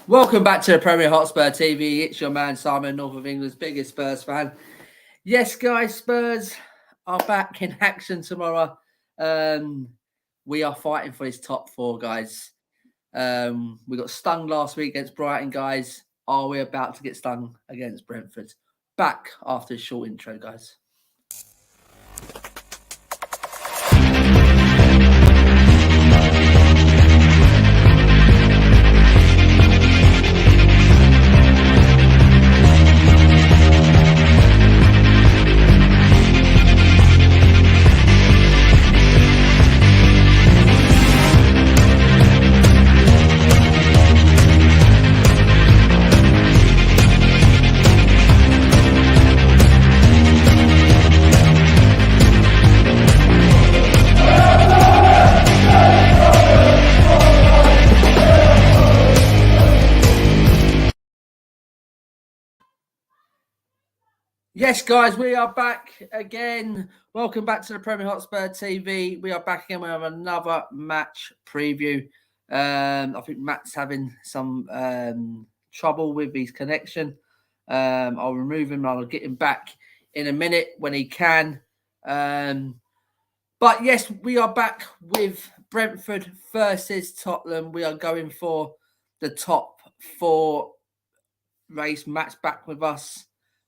Welcome back to the Premier Hotspur TV. It's your man Simon, North of England's biggest Spurs fan. Yes, guys, Spurs are back in action tomorrow. We are fighting for this top four, guys. We got stung last week against Brighton, guys. Are we about to get stung against Brentford? Back after a short intro, guys. Yes, guys, we are back again. Welcome back to the Premier Hotspur TV. We are back again with another match preview. I think Matt's having some trouble with his connection. I'll remove him. I'll get him back in a minute when he can. But yes, we are back with Brentford versus Tottenham. We are going for the top four race. Matt's back with us.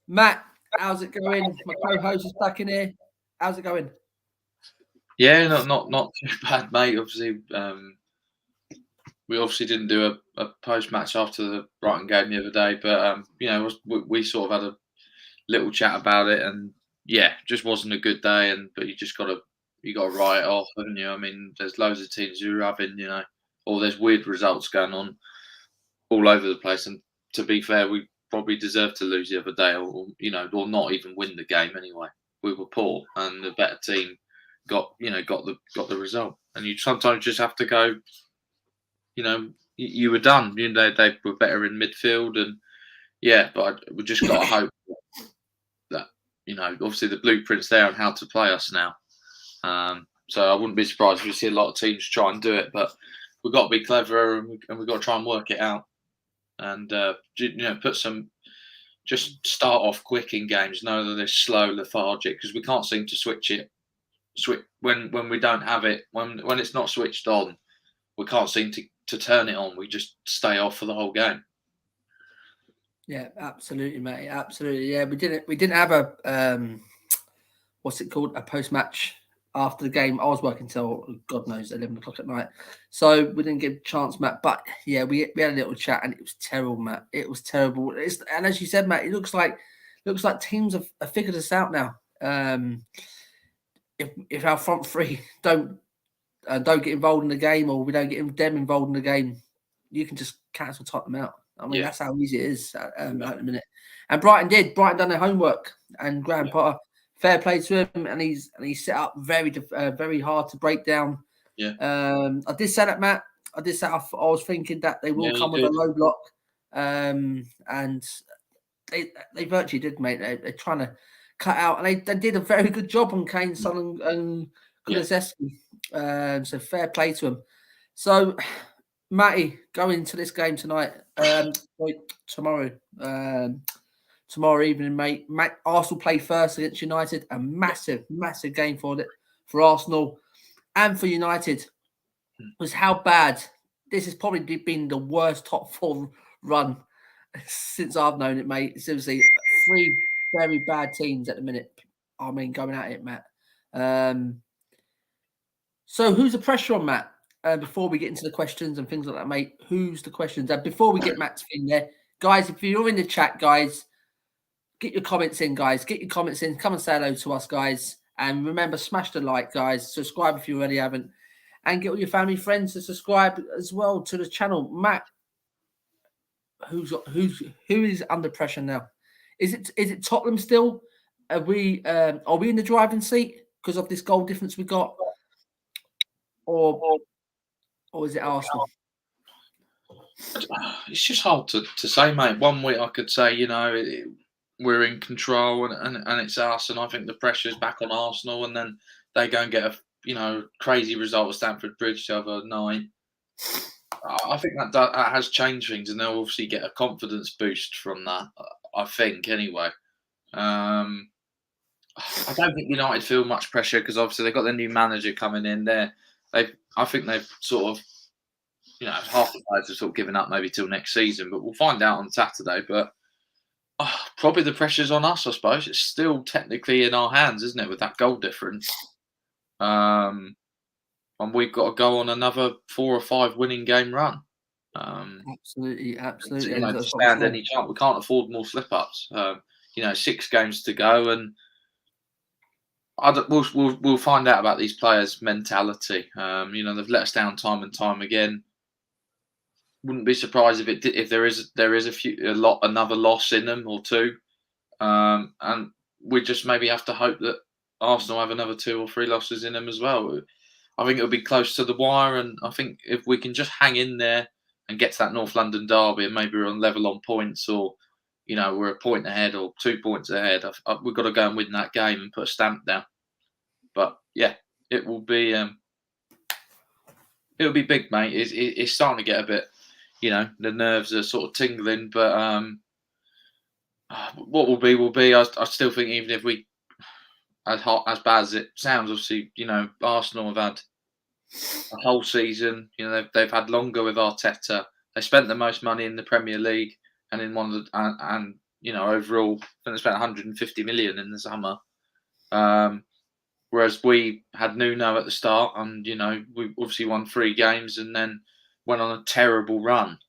Matt, how's it going? My co-host is back in here. How's it going? Yeah, not too bad, mate. Obviously, we obviously didn't do a post match after the Brighton game the other day, but we sort of had a little chat about it, and yeah, just wasn't a good day. But you got to write it off, haven't you? I mean, there's loads of teams who are having all there's weird results going on all over the place, and to be fair, we probably deserved to lose the other day, or not even win the game anyway. We were poor, and the better team got the result. And you sometimes just have to go. You were done. They were better in midfield, and yeah, but we just got to hope that obviously the blueprint's there on how to play us now. So I wouldn't be surprised if we see a lot of teams try and do it, but we've got to be clever, and we've got to try and work it out, and just start off quick in games. Know that they're slow, lethargic, because we can't seem to switch when we don't have it. When it's not switched on, we can't seem to turn it on. We just stay off for the whole game. Yeah, absolutely, mate. Absolutely. Yeah, we didn't have a what's it called? A post match after the game. I was working till God knows 11 o'clock at night, so we didn't get a chance, Matt. But yeah, we had a little chat, and it was terrible, Matt. It was terrible. And as you said, Matt, it looks like teams have figured us out now. If our front three don't get involved in the game, or we don't get them involved in the game, you can just cancel Tottenham out. I mean, that's how easy it is at the minute. And Brighton did. Brighton done their homework, and Graham Potter, fair play to him, and he's set up very hard to break down. Yeah. I did say that, Matt. I was thinking that they will come with a low block, and they virtually did, mate. They're trying to cut out, and they did a very good job on Kane, Son, and Kulusevski. So fair play to him. So, Matty, going into this game tonight, tomorrow evening, mate. Arsenal play first against United. A massive game for Arsenal and for United. Was how bad this has probably been the worst top four run since I've known it, mate. Seriously, three very bad teams at the minute. I mean, going at it, Matt. So who's the pressure on, Matt? Before we get into the questions and things like that, mate, who's the questions? And before we get Matt's thing there, guys, if you're in the chat, guys, get your comments in, guys. Get your comments in. Come and say hello to us, guys. And remember, smash the like, guys. Subscribe if you already haven't. And get all your family, friends to subscribe as well to the channel. Matt, who is under pressure now? Is it Tottenham still? Are we in the driving seat because of this goal difference we got? Or is it Arsenal? It's just hard to say, mate. One week I could say, we're in control and it's us, and I think the pressure's back on Arsenal, and then they go and get a crazy result at Stamford Bridge the other night. I think that has changed things, and they'll obviously get a confidence boost from that. I think anyway. Um, I don't think United feel much pressure because obviously they've got their new manager coming in there. I think they've sort of, half the players have sort of given up maybe till next season, but we'll find out on Saturday. But probably the pressure's on us, I suppose. It's still technically in our hands, isn't it, with that goal difference? And we've got to go on another 4 or 5 winning game run. Absolutely. To stand any chance. We can't afford more slip ups. 6 games to go, and we'll find out about these players' mentality. They've let us down time and time again. Wouldn't be surprised if there is another loss in them or 2, and we just maybe have to hope that Arsenal have another 2 or 3 losses in them as well. I think it'll be close to the wire, and I think if we can just hang in there and get to that North London derby, and maybe we're on level on points, or we're a point ahead or 2 points ahead, we've got to go and win that game and put a stamp down. But yeah, it will be big, mate. It's starting to get a bit, the nerves are sort of tingling. But what will be. I still think even if we, as bad as it sounds, obviously, Arsenal have had a whole season. They've had longer with Arteta. They spent the most money in the Premier League, and in one of the overall, I think they spent 150 million in the summer. Whereas we had Nuno at the start, and we obviously won 3 games and then went on a terrible run.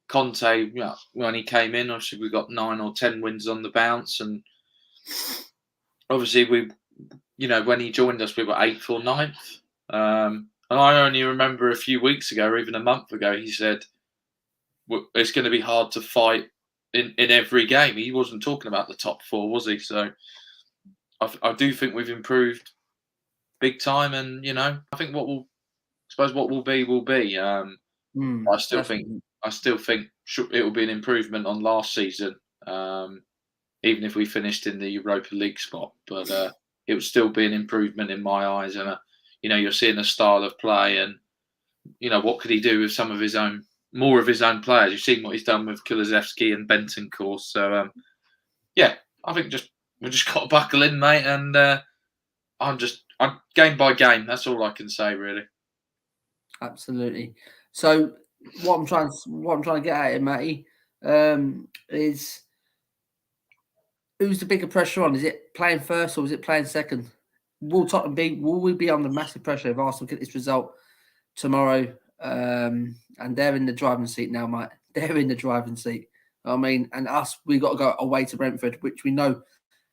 Conte, when he came in, obviously we got 9 or 10 wins on the bounce, and obviously when he joined us, we were 8th or 9th. And I only remember a few weeks ago, or even a month ago, he said it's going to be hard to fight in every game. He wasn't talking about the top 4, was he? So I do think we've improved big time, and I think what will be will be. I still think it will be an improvement on last season, even if we finished in the Europa League spot. But it would still be an improvement in my eyes, and you're seeing a style of play, and what could he do with some of his own, more of his own players? You've seen what he's done with Kulusevski and Bentancur. So I think we just got to buckle in, mate, and I'm game by game. That's all I can say, really. Absolutely. So what I'm trying to get at here, Matty, is who's the bigger pressure on? Is it playing first or is it playing second? Will we be under massive pressure if Arsenal get this result tomorrow? And they're in the driving seat now, mate. They're in the driving seat. I mean, and us, we got to go away to Brentford, which we know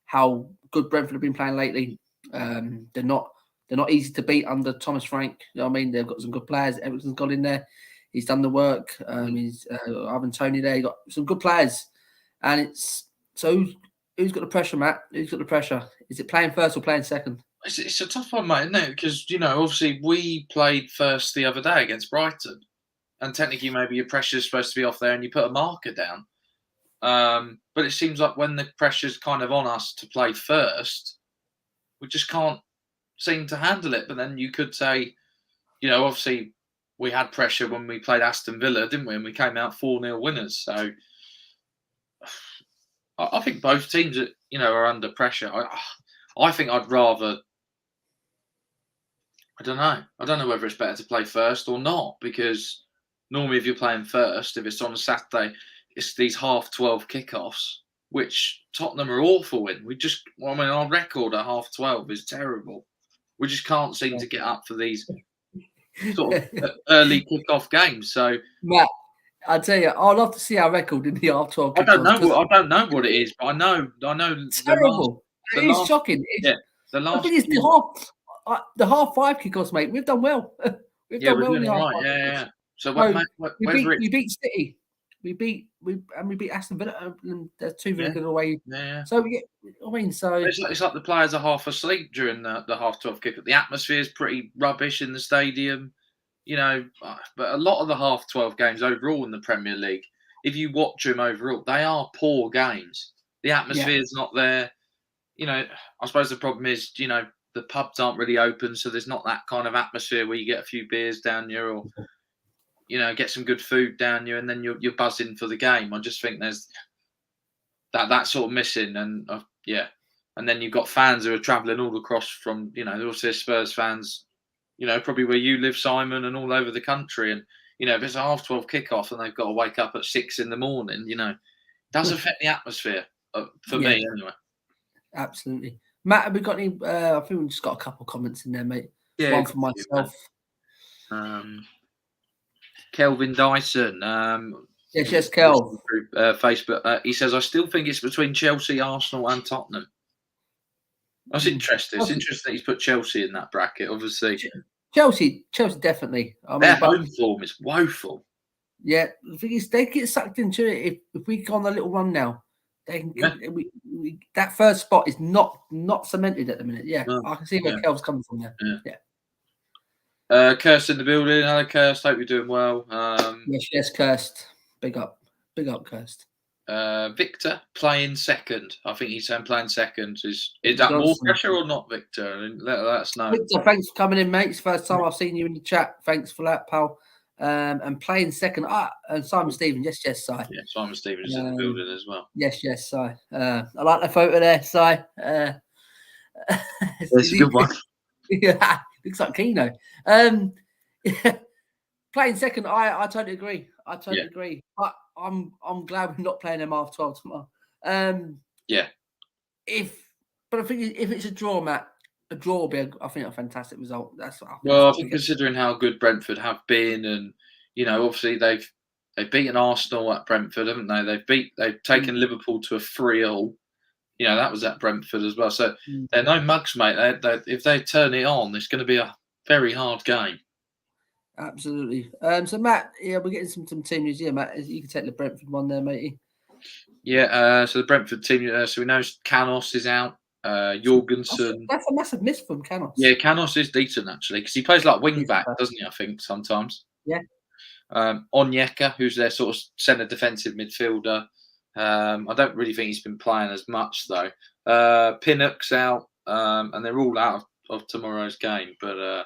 how good Brentford have been playing lately. They're not easy to beat under Thomas Frank. I mean, they've got some good players. Everton's got in there. He's done the work. He's Ivan Toney there. He got some good players, and it's so. Who's got the pressure, Matt? Who's got the pressure? Is it playing first or playing second? It's a tough one, mate, isn't it? Because obviously we played first the other day against Brighton, and technically maybe your pressure's supposed to be off there, and you put a marker down. But it seems like when the pressure's kind of on us to play first, we just can't seem to handle it. But then you could say, obviously we had pressure when we played Aston Villa, didn't we? And we came out 4-0 winners. So I think both teams, are under pressure. I think I'd rather. I don't know. I don't know whether it's better to play first or not, because normally if you're playing first, if it's on a Saturday, it's these 12:30 kickoffs, which Tottenham are awful in. Our record at 12:30 is terrible. We just can't seem to get up for these sort of early kickoff games. So, Matt, I tell you, I'd love to see our record in the 12:30. I don't know what it is, but I know. Terrible. It's shocking. The thing is, the 5:30 kickoffs, mate. We've done well. We're doing all right. Yeah. So we beat City. We beat Aston Villa. And there's 2 really good away. Yeah. So I mean, it's like the players are half asleep during the 12:30 kick. The atmosphere is pretty rubbish in the stadium, But a lot of the 12:30 games overall in the Premier League, if you watch them overall, they are poor games. The atmosphere is not there. I suppose the problem is, the pubs aren't really open, so there's not that kind of atmosphere where you get a few beers down here, or get some good food down you, and then you're buzzing for the game. I just think there's that sort of missing, and and then you've got fans who are travelling all across from, they're also Spurs fans, probably where you live, Simon, and all over the country. And if it's a 12:30 kickoff and they've got to wake up at 6 in the morning, it does affect the atmosphere for me anyway. Absolutely. Matt, have we got any? I think we've just got a couple of comments in there, mate. Yeah, one for myself. Kelvin Dyson. Yes, Kel. Facebook. He says, I still think it's between Chelsea, Arsenal, and Tottenham. That's interesting. It's interesting that he's put Chelsea in that bracket, obviously. Chelsea definitely. Their home form is woeful. Yeah, the thing is, they get sucked into it. If we go on a little run now, that first spot is not cemented at the minute. Yeah, no, I can see where Kel's coming from there. Yeah. Kirst in the building. Hello, Kirst. Hope you're doing well. Yes, Kirst. Big up, Kirst. Victor playing second. I think he's saying playing second. Is that more pressure or not, Victor? Let us know. Victor, thanks for coming in, mate. It's the first time I've seen you in the chat. Thanks for that, pal. And playing second. And Simon Stevens. Yes, Si. Yeah, Simon Stevens is in the building as well. Yes, Si. I like the photo there, Si. That's a good one. Yeah, looks like Keno. Playing second, I totally agree. Agree. But I'm glad we're not playing them half 12 tomorrow. Yeah. But I think if it's a draw, Matt, a draw will be, I think, a fantastic result. That's what I think considering how good Brentford have been, and obviously they've beaten Arsenal at Brentford, haven't they? They've taken Liverpool to a 3-0. That was at Brentford as well. So they're no mugs, mate. If they turn it on, it's going to be a very hard game. Absolutely. So Matt, we're getting some team news here, Matt. You can take the Brentford one there, matey. Yeah. So the Brentford team. So we know Canos is out. Jorgensen. That's a massive miss from Canos. Yeah, Canos is decent actually, because he plays like wing back, doesn't he? I think sometimes. Yeah. Onyeka, who's their sort of centre defensive midfielder. I don't really think he's been playing as much though. Pinnock's out, and they're all out of tomorrow's game. But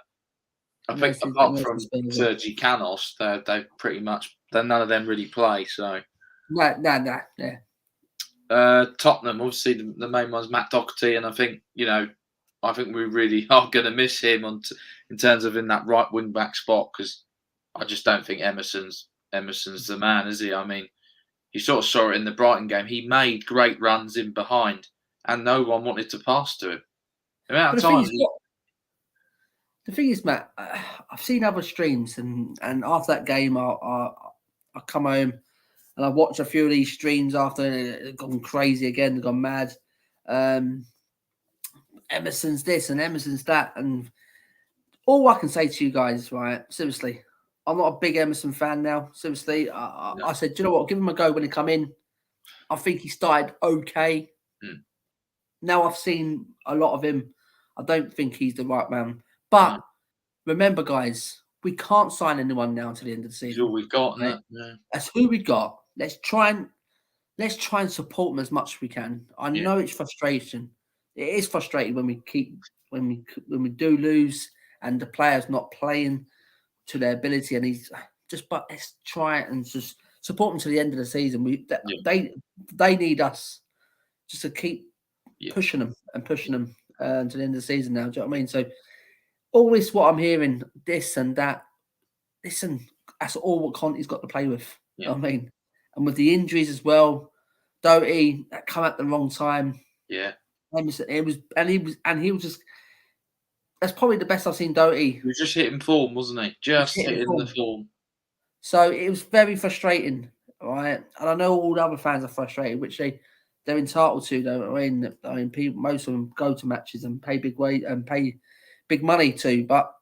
I think apart from Sergi Canos, they pretty much none of them really play. So no, yeah. Tottenham, obviously the main one's Matt Doherty, and I think I think we really are going to miss him in terms of in that right wing back spot, because I just don't think Emerson's the man, is he? I mean, you sort of saw it in the Brighton game. He made great runs in behind, and no one wanted to pass to him. The thing is, Matt, I've seen other streams, and after that game, I come home and I watch a few of these streams after they've gone crazy again, they've gone mad. Emerson's this and Emerson's that, and all I can say to you guys, right? Seriously, I'm not a big Emerson fan now. Seriously, I said, do you know what? Give him a go when he come in. I think he started okay. Now I've seen a lot of him. I don't think he's the right man. But remember, guys, we can't sign anyone now until the end of the season. All we've got, right? That's who we got. Let's try and support them as much as we can. I know it's frustration. It is frustrating when we do lose and the player's not playing to their ability, and but let's try and just support them to the end of the season. They need us just to keep pushing them to the end of the season now. Do you know what I mean? So all this, what I'm hearing, this and that, listen, that's all what Conte's got to play with. You know what I mean? And with the injuries as well, Doherty that come at the wrong time. Yeah. He was just. That's probably the best I've seen Doherty. He was just hitting form, wasn't he? Just hitting the form. So it was very frustrating, right? And I know all the other fans are frustrated, which they're entitled to. Though I mean, people, most of them go to matches and pay big money to, but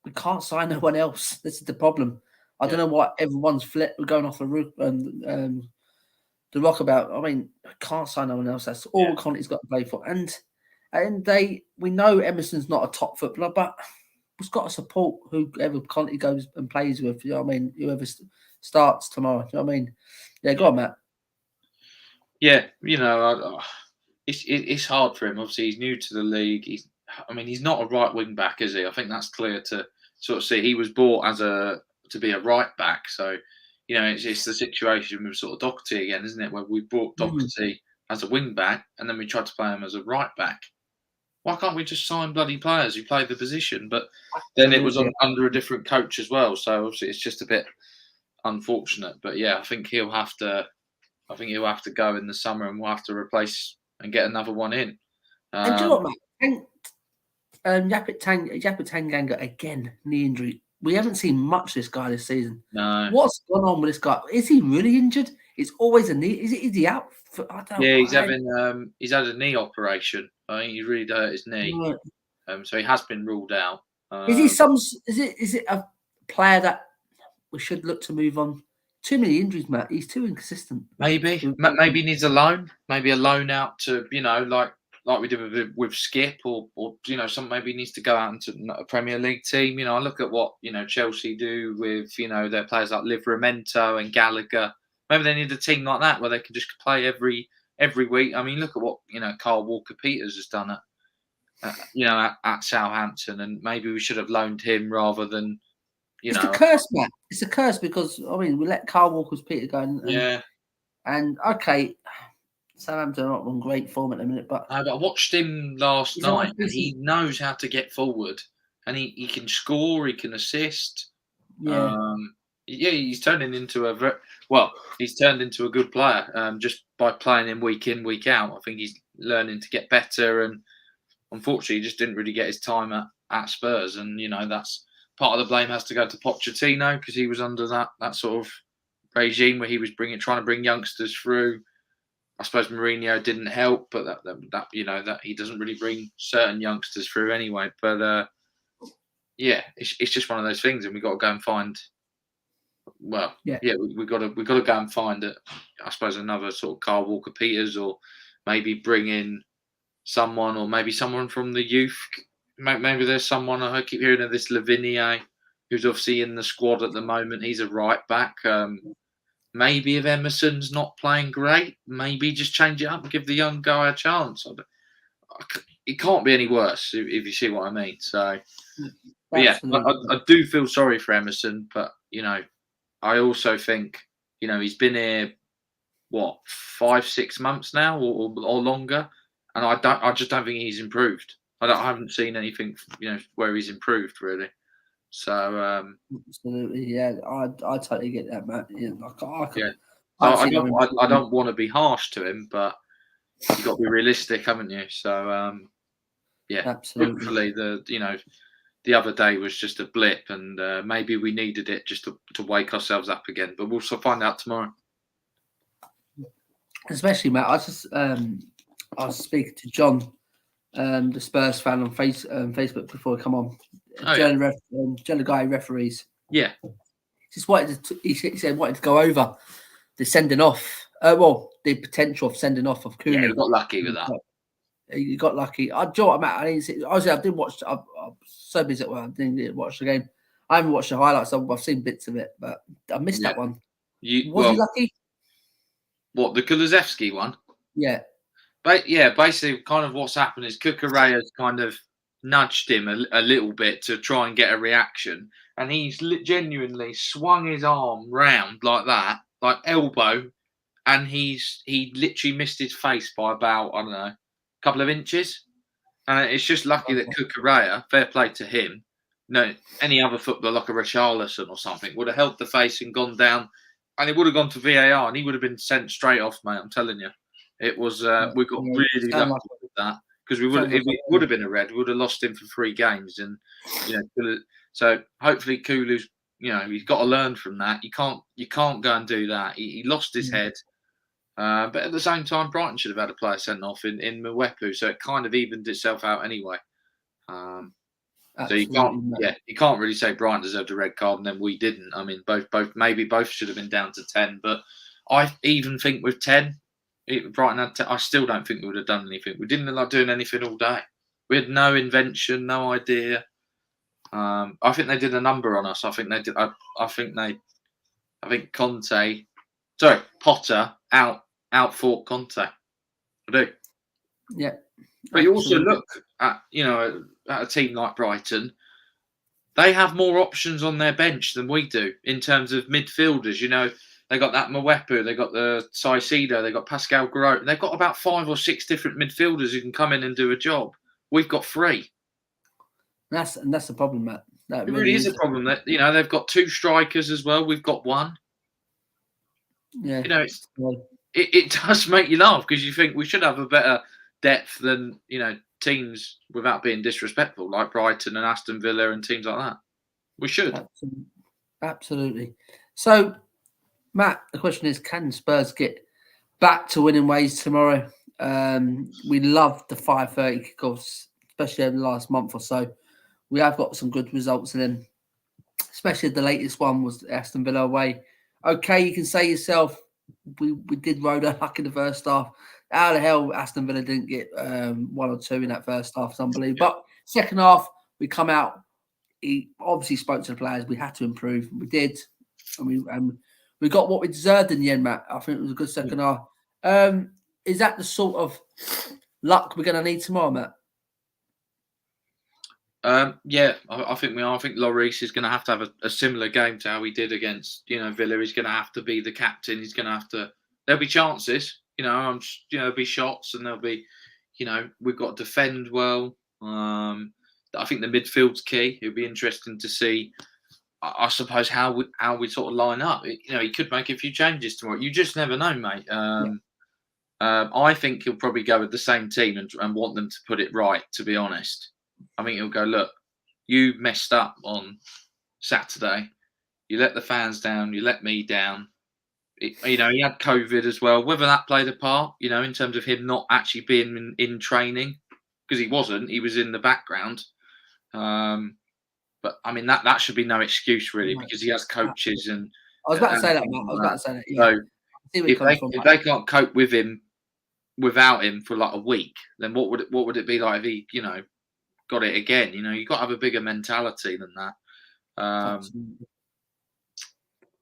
we can't sign no one else. This is the problem. I don't know what everyone's going off the roof and the rock about. I mean, can't sign no one else. That's all Conte's got to play for. And we know Emerson's not a top footballer, but we've got to support whoever Conte goes and plays with. You know what I mean? Whoever starts tomorrow. You know what I mean? Yeah, go on, Matt. Yeah, it's hard for him. Obviously, he's new to the league. He's not a right wing back, is he? I think that's clear to sort of see. He was bought as a to be a right back. So, it's the situation with sort of Doherty again, isn't it? Where we brought Doherty as a wing back, and then we tried to play him as a right back. Why can't we just sign bloody players who play the position? But then it was under a different coach as well. So obviously it's just a bit unfortunate. But yeah, I think he'll have to go in the summer, and we'll have to replace and get another one in. And do you know what, mate? Yapit Tanganga again, knee injury. We haven't seen much of this guy this season. No. What's going on with this guy? Is he really injured? It's always a knee. Is he out? I don't know. Yeah, he's had a knee operation. I think he really hurt his knee. Right. So he has been ruled out. Is it a player that we should look to move on? Too many injuries, Matt. He's too inconsistent. Maybe he needs a loan. Maybe a loan out to like we did with Skip, or maybe he needs to go out into a Premier League team. I look at what Chelsea do with their players like Livramento and Gallagher. Maybe they need a team like that where they can just play every week. I mean, look at what Kyle Walker-Peters has done at Southampton, and maybe we should have loaned him rather than It's a curse, Matt. It's a curse because we let Kyle Walker-Peters go. And okay. Southampton are not on great form at the minute, but I watched him last night, and he knows how to get forward, and he can score, he can assist. Yeah, he's turning into a good player just by playing him week in, week out. I think he's learning to get better, and unfortunately, he just didn't really get his time at Spurs, and that's part of the blame has to go to Pochettino because he was under that sort of regime where he was trying to bring youngsters through. I suppose Mourinho didn't help, but that he doesn't really bring certain youngsters through anyway. But it's just one of those things, and we got to go and find. Well, we got to go and find I suppose another sort of Kyle Walker-Peters, or maybe bring in someone, or maybe someone from the youth. Maybe there's someone I keep hearing of this Lavinia, who's obviously in the squad at the moment. He's a right back. Maybe if Emerson's not playing great, maybe just change it up and give the young guy a chance. It can't be any worse, if you see what I mean. So, I do feel sorry for Emerson, but I also think he's been here 5-6 months now, or longer, and I just don't think he's improved. I haven't seen anything where he's improved really. So absolutely, yeah, I totally get that, Matt. I don't want to be harsh to him, but you've got to be realistic, haven't you? So absolutely. Hopefully the other day was just a blip, and maybe we needed it just to wake ourselves up again. But we'll find out tomorrow. Especially, Matt, I was speaking to John, the Spurs fan on Facebook before we come on. John the guy referees. Yeah. Just he said wanted to go over the sending off. The potential of sending off of Cooney. Yeah, he got lucky with that. He got lucky. I didn't watch. I'm so busy at work. I didn't watch the game. I haven't watched the highlights. I've seen bits of it, but I missed that one. Was he lucky? What, the Kulusevski one? Yeah. But basically, kind of what's happened is Cucurella's kind of nudged him a little bit to try and get a reaction, and he's genuinely swung his arm round like that, like elbow, and he literally missed his face by about, I don't know, a couple of inches. And it's just lucky that Cucurella, fair play to him, any other footballer like a Richarlison or something would have held the face and gone down, and it would have gone to VAR, and he would have been sent straight off, mate. I'm telling you, it was. We got really lucky with that, because if it would have been a red, we would have lost him for 3 games, and so hopefully Kulu's, he's got to learn from that. You can't go and do that. He lost his head. But at the same time, Brighton should have had a player sent off in Mwepu, so it kind of evened itself out anyway. So you can't really say Brighton deserved a red card and then we didn't. I mean, both should have been down to 10. But I even think with 10, Brighton had 10, I still don't think we would have done anything. We didn't look like doing anything all day. We had no invention, no idea. I think they did a number on us. I think Potter out fought Conte. I do. Yeah. But you also look at a team like Brighton. they have more options on their bench than we do in terms of midfielders. They got that Mwepu, they got the Saicedo, they got Pascal Gross. They've got about 5 or 6 different midfielders who can come in and do a job. We've got 3. And that's the problem, Matt. That It really is is a problem that they've got 2 strikers as well. We've got 1. yeah. It does make you laugh because you think we should have a better depth than teams, without being disrespectful, like Brighton and Aston Villa and teams like that. We should. Absolutely. So, Matt, the question is, can Spurs get back to winning ways tomorrow? We love the 5:30 kickoffs, especially over the last month or so. We have got some good results in them, especially the latest one was Aston Villa away. Okay, you can say yourself, we did roll our luck in the first half. How the hell Aston Villa didn't get 1 or 2 in that first half? It's unbelievable. But second half, we come out. He obviously spoke to the players. We had to improve. We did, and we got what we deserved in the end, Matt. I think it was a good second half. Is that the sort of luck we're going to need tomorrow, Matt? Yeah, I think we are. I think Lloris is going to have a similar game to how he did against Villa. He's going to have to be the captain. He's going to have to. There'll be chances, there'll be shots, and there'll be, we've got to defend well. I think the midfield's key. It'll be interesting to see, I suppose, how we sort of line up. He could make a few changes tomorrow. You just never know, mate. I think he'll probably go with the same team and want them to put it right. To be honest. I think he'll go, look, you messed up on Saturday. You let the fans down. You let me down. He had COVID as well. Whether that played a part, in terms of him not actually being in training, because he wasn't. He was in the background. But, I mean, that should be no excuse, really, because he has coaches. And I was about to say that, Matt. I was about to say that, yeah. So, if they can't cope with him, without him for like a week, then what would it be like if he, got it again? You've got to have a bigger mentality than that.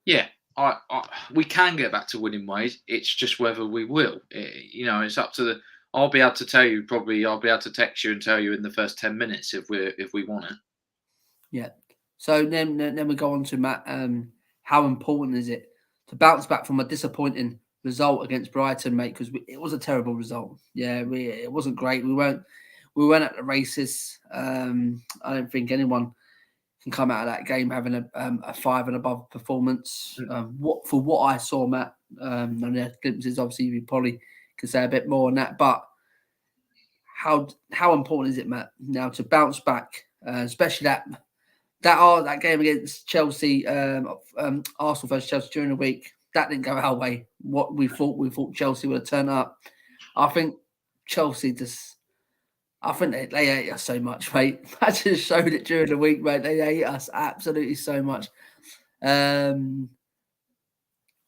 Yeah, we can get back to winning ways. It's just whether we will. It's up to I'll be able to tell you probably. I'll be able to text you and tell you in the first 10 minutes if we want it. Yeah. So then we go on to Matt. How important is it to bounce back from a disappointing result against Brighton, mate? Because it was a terrible result. Yeah, it wasn't great. We weren't at the races. I don't think anyone can come out of that game having a 5 and above performance. What I saw, Matt, and the glimpses, obviously, you probably can say a bit more on that. But how important is it, Matt, now to bounce back, especially that game against Chelsea, Arsenal versus Chelsea during the week? That didn't go our way. What we thought Chelsea would have turned up. I think Chelsea they hate us so much, mate. I just showed it during the week, mate. They hate us absolutely so much.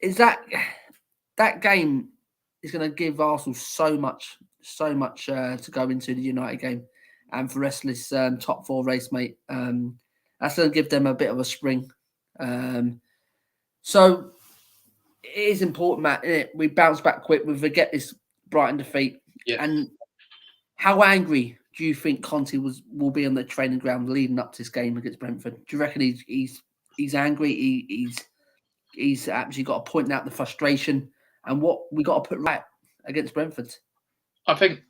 Is that game is going to give Arsenal so much to go into the United game and for the rest of this top 4 race, mate. That's going to give them a bit of a spring. So it is important, Matt, isn't it? We bounce back quick. We forget this Brighton defeat. Yeah. And how angry do you think Conte will be on the training ground leading up to this game against Brentford? Do you reckon he's angry? He's actually got to point out the frustration and what we got to put right against Brentford? I think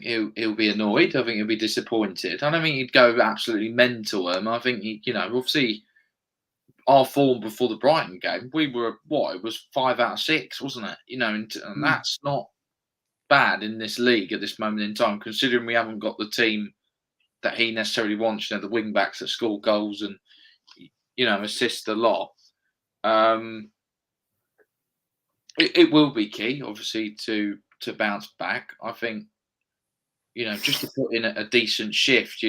he'll be annoyed. I think he'll be disappointed. I don't think he'd go absolutely mental. I think obviously our form before the Brighton game, we were it was 5 out of 6, wasn't it? And that's not bad in this league at this moment in time, considering we haven't got the team that he necessarily wants. The wing backs that score goals and assist a lot. It will be key, obviously, to bounce back. I think just to put in a decent shift.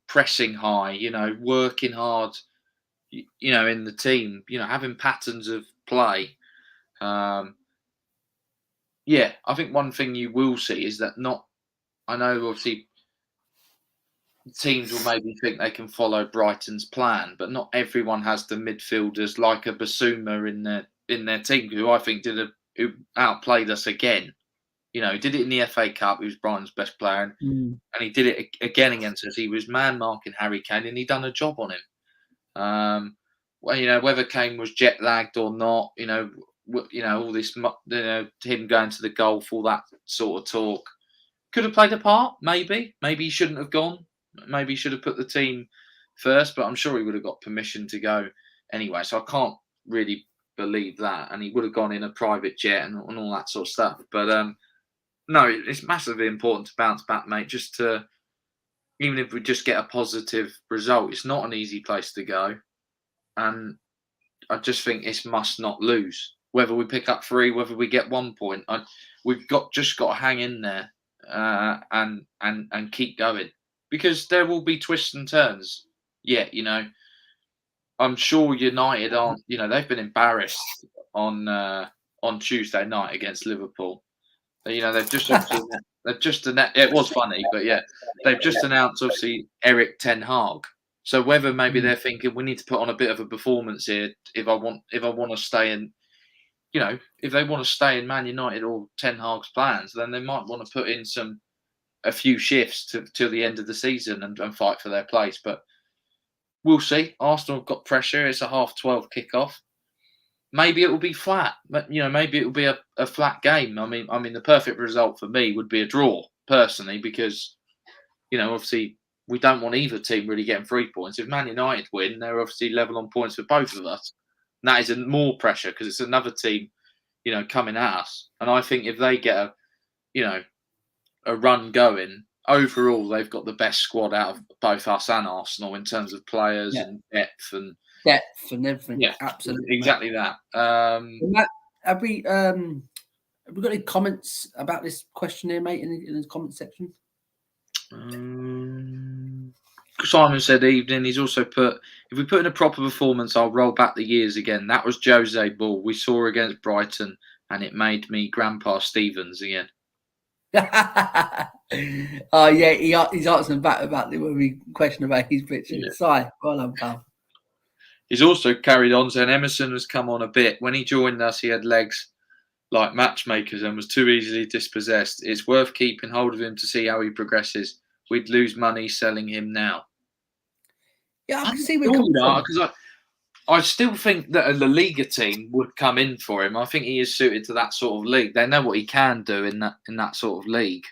Pressing high. Working hard. In the team. Having patterns of play. Yeah, I think one thing you will see is that I know obviously teams will maybe think they can follow Brighton's plan, but not everyone has the midfielders like a Basuma in their team, who I think who outplayed us again. He did it in the FA Cup. He was Brighton's best player, and he did it again against us. He was man marking Harry Kane, and he done a job on him. Well, whether Kane was jet lagged or not, all this, him going to the golf, all that sort of talk, could have played a part. Maybe he shouldn't have gone. Maybe he should have put the team first. But I'm sure he would have got permission to go anyway. So I can't really believe that. And he would have gone in a private jet and all that sort of stuff. But no, it's massively important to bounce back, mate. Even if we just get a positive result, it's not an easy place to go. And I just think it's must not lose. Whether we pick up 3, whether we get 1 point, we've just got to hang in there and keep going, because there will be twists and turns. Yeah, I'm sure United aren't. They've been embarrassed on Tuesday night against Liverpool. They've just it was funny, but yeah, they've just announced obviously Eric Ten Hag. So whether maybe they're thinking we need to put on a bit of a performance here if I want to stay in, if they want to stay in Man United or Ten Hag's plans, then they might want to put in a few shifts till the end of the season and fight for their place. But we'll see. Arsenal have got pressure. It's a 12:30 kickoff. Maybe it will be flat. But maybe it will be a flat game. I mean, the perfect result for me would be a draw personally, because obviously we don't want either team really getting 3 points. If Man United win, they're obviously level on points for both of us. And that is more pressure because it's another team, coming at us. And I think if they get a run going, overall they've got the best squad out of both us and Arsenal in terms of players and depth and everything. Yeah, absolutely, exactly that. Matt, have we got any comments about this question here, mate, in the comment section? Simon said evening. He's also put, if we put in a proper performance, I'll roll back the years again. That was Jose Ball we saw against Brighton, and it made me Grandpa Stevens again. Oh yeah, he's answering back about the when we question about his picture. Yeah. Sigh, well done, pal. He's also carried on saying Emerson has come on a bit. When he joined us, he had legs like matchmakers and was too easily dispossessed. It's worth keeping hold of him to see how he progresses. We'd lose money selling him now. Yeah, I can see where you're coming from. Because I still think that a La Liga team would come in for him. I think he is suited to that sort of league. They know what he can do in that sort of league.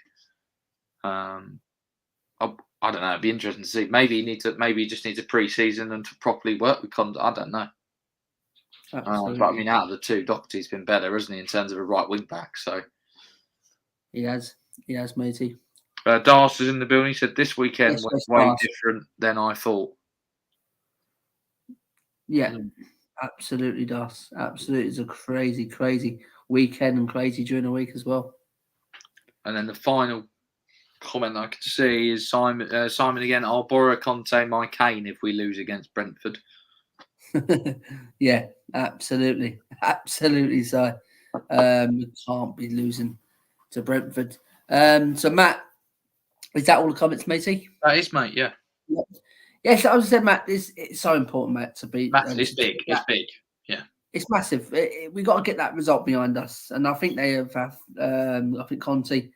I don't know. It'd be interesting to see. Maybe he just needs a pre-season and to properly work with Conte. I don't know. But I mean, out of the two, Doherty's been better, hasn't he, in terms of a right wing back? So he has, matey. Darce is in the building. He said this weekend was way different than I thought. Yeah, absolutely, Darce. Absolutely, it's a crazy, crazy weekend and crazy during the week as well. And then the final comment I could see is Simon again. I'll borrow Conte my cane if we lose against Brentford. Yeah, absolutely. So we can't be losing to Brentford. So Matt, is that all the comments, matey? That is, mate. Yeah. Yes, I was saying, Matt, it's so important, Matt, to be. It's big. It's big. Yeah. It's massive. We got to get that result behind us, and I think they have. I think Conte,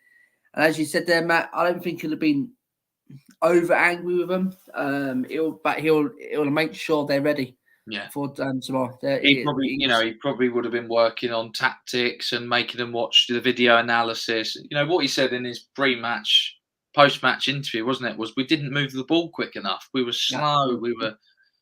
and as you said there, Matt, I don't think he'll have been over angry with them. He'll make sure they're ready. Yeah. For tomorrow. He probably would have been working on tactics and making them watch the video analysis. What he said in his post-match interview, wasn't it? Was we didn't move the ball quick enough. We were slow.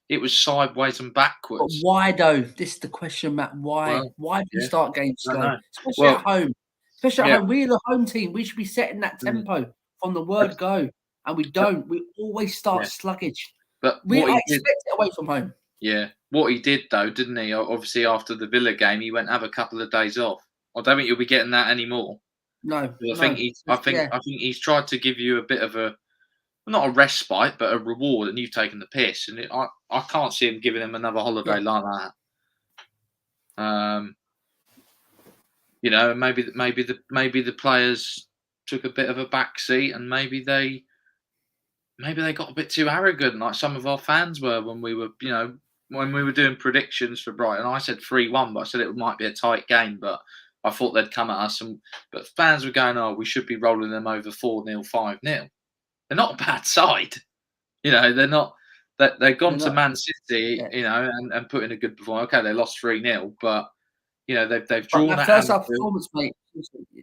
It was sideways and backwards. But why though? This is the question, Matt. Why? Well, why do you start games slow? Especially at home. Especially at home. We're the home team. We should be setting that tempo from the word go. And we don't. We always start sluggish. But I expect it away from home. Yeah. What he did though, didn't he? Obviously after the Villa game, he went have a couple of days off. I don't think you'll be getting that anymore. No. I think he's tried to give you a bit of not a respite, but a reward, and you've taken the piss. And I can't see him giving him another holiday like that. Maybe the players took a bit of a backseat, and maybe they got a bit too arrogant, like some of our fans were when we were, when we were doing predictions for Brighton. I said 3-1, but I said it might be a tight game, but I thought they'd come at us. But fans were going, "Oh, we should be rolling them over 4-0, 5-0." They're not a bad side, they're not. They've gone They're to not. Man City, Yeah. you know, and put in a good performance. Okay, they lost 3-0, but you know they've But drawn that at first half Anfield. performance, mate.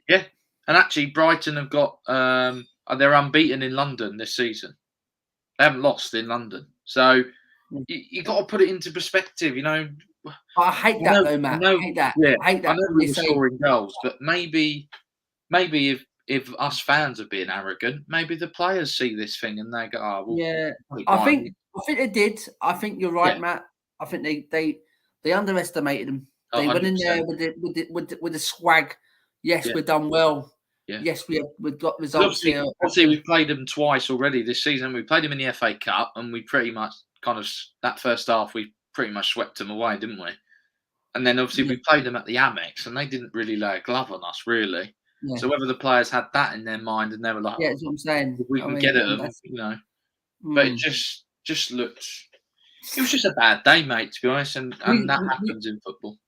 Yeah, and actually Brighton have got they're unbeaten in London this season. They haven't lost in London, so you got to put it into perspective. You know, I hate that though, Matt. I hate that. yeah, I hate I that know when we they were say, scoring goals, but maybe if us fans are being arrogant, maybe the players see this thing and they go, "Oh, well, yeah. bloody I Brighton." think they did. I think you're right, Yeah, Matt. I think they underestimated them. They went in 100%. there with the swag. Yes, Yeah, we've done well. yeah. Yes, we've got 'Cause results here. obviously, we've played them twice already this season. We played them in the FA Cup, and we pretty much that first half we pretty much swept them away, didn't we? And then obviously Yeah, we played them at the Amex, and they didn't really lay a glove on us, really. yeah, So whether the players had that in their mind and they were like, yeah. "Oh, That's what I'm saying. if we I can mean, get at and them," that's you know. But it mm. just looked. It was just a bad day, mate. To be honest, and we, that we happens in football.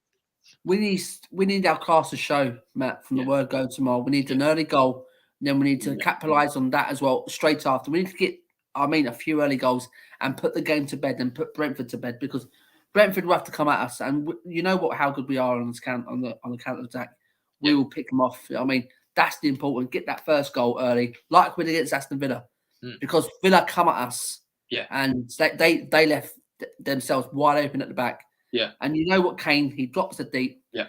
we need our class to show, Matt, from the Yeah, word go tomorrow. We need yeah, an early goal, and then we need to yeah, capitalise on that as well straight after. We need to get, a few early goals and put the game to bed and put Brentford to bed because Brentford will have to come at us, and you know how good we are on this count on the counter attack. We yeah, will pick them off. That's the important. Get that first goal early, like we did against Aston Villa, mm, because Villa come at us, yeah, and they left themselves wide open at the back. yeah, And you know what, Kane, he drops the deep yeah,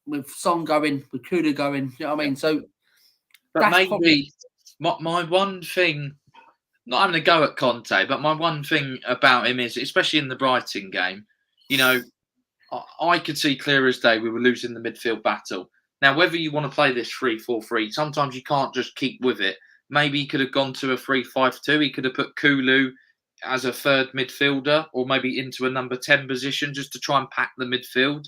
with Son going, with Kuda going. You know what I yeah. mean? So But that's probably maybe my one thing, not having a go at Conte, but my one thing about him is, especially in the Brighton game, you know, I could see clear as day we were losing the midfield battle. Now, whether you want to play this 3-4-3, sometimes you can't just keep with it. Maybe he could have gone to a 3-5-2. He could have put Kulu as a third midfielder, or maybe into a number 10 position just to try and pack the midfield.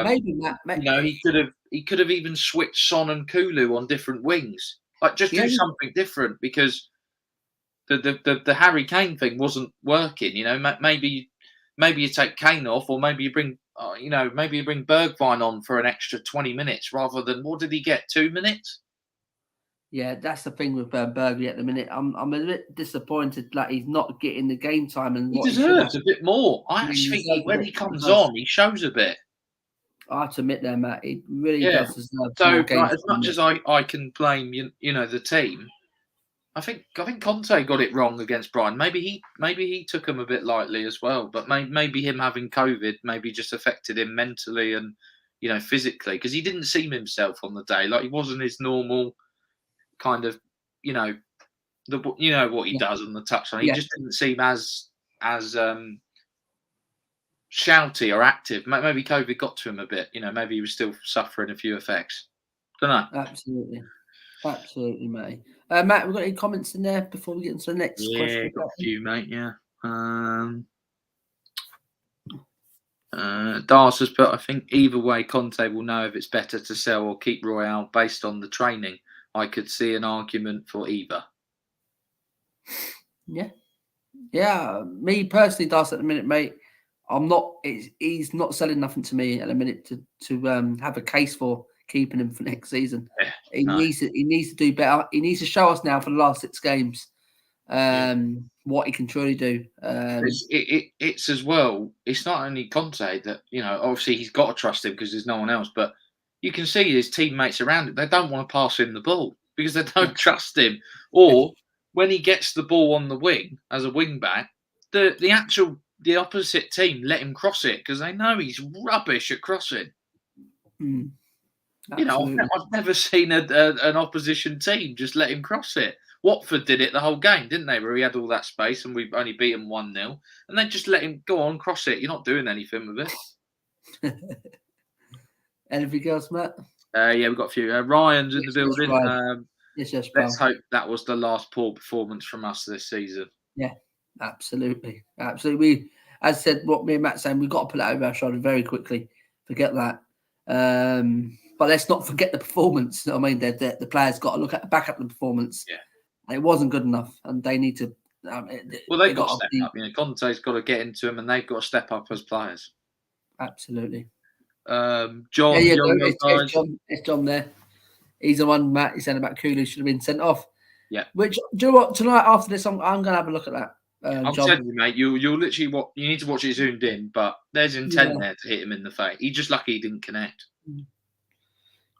maybe Matt. You know, he could have even switched Son and Kulu on different wings. Like just The do only, something different because the Harry Kane thing wasn't working. You know, maybe you take Kane off, or maybe you bring maybe you bring Bergwijn on for an extra 20 minutes rather than, what did he get, 2 minutes? yeah, that's the thing with Bergie at the minute. I'm a bit disappointed that he's not getting the game time and He what he should have. deserves a bit more. I He actually think deserves a when bit. he He comes does. on, he shows a bit. I have to admit, there, Matt, he really Yeah. does deserve more So games. as much as I can blame the team, I think Conte got it wrong against Brighton. Maybe he took him a bit lightly as well. But maybe him having COVID maybe just affected him mentally and physically, because he didn't seem himself on the day. Like, he wasn't his normal kind of you know what he Yeah, does on the touchline. He yeah, just didn't seem as shouty or active. Maybe COVID got to him a bit. Maybe he was still suffering a few effects. Don't know. absolutely, mate. Matt, we got any comments in there before we get into the next Yeah, question? got a few, mate. Yeah. Dars has put, I think either way, Conte will know if it's better to sell or keep Royale based on the training. I could see an argument for either. Yeah. Me personally, Dars, at the minute, mate, I'm not. He's not selling nothing to me at the minute to have a case for keeping him for next season. Yeah, He no. needs to do better. He needs to show us now for the last 6 games Yeah. what he can truly do. It's as well. It's not only Conte that obviously he's got to trust him because there's no one else. But you can see his teammates around him. They don't want to pass him the ball because they don't trust him. Or when he gets the ball on the wing as a wing back, the opposite team let him cross it because they know he's rubbish at crossing. Absolutely. I've never seen an opposition team just let him cross it. Watford did it the whole game, didn't they? Where he had all that space and we only beat him 1-0. And they just let him go on, cross it. You're not doing anything with it. Anything else, Matt? Yeah, we've got a few. Ryan's in the building. Yes, let's hope that was the last poor performance from us this season. Yeah, absolutely. We, as I said, what me and Matt saying, we've got to put that over our shoulder very quickly. Forget that. But let's not forget the performance. I mean, the players got to look at back up the performance. Yeah, and it wasn't good enough, and they need to. They've got to step up. Conte's got to get into them, and they've got to step up as players. Absolutely. John, it's John there. He's the one, Matt. He said about Kulu should have been sent off. Yeah. Which, do you know what? Tonight after this, I'm going to have a look at that. I'm John. telling you, mate, you'll literally you need to watch it zoomed in, but there's intent Yeah. there to hit him in the face. He's just lucky he didn't connect.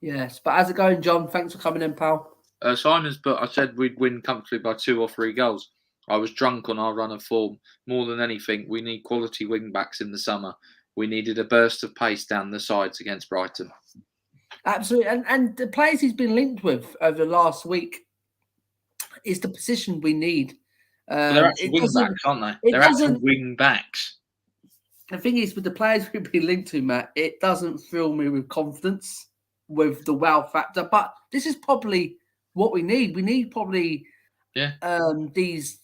Yes, but how's it going, John? Thanks for coming in, pal. Simon's, but I said we'd win comfortably by 2 or 3 goals. I was drunk on our run of form. More than anything, we need quality wing backs in the summer. We needed a burst of pace down the sides against Brighton. Absolutely, and the players he's been linked with over the last week is the position we need. They're actual wing backs, aren't they? They're actual wing backs. The thing is, with the players we've been linked to, Matt, it doesn't fill me with confidence with the wow factor. But this is probably what we need. We need probably these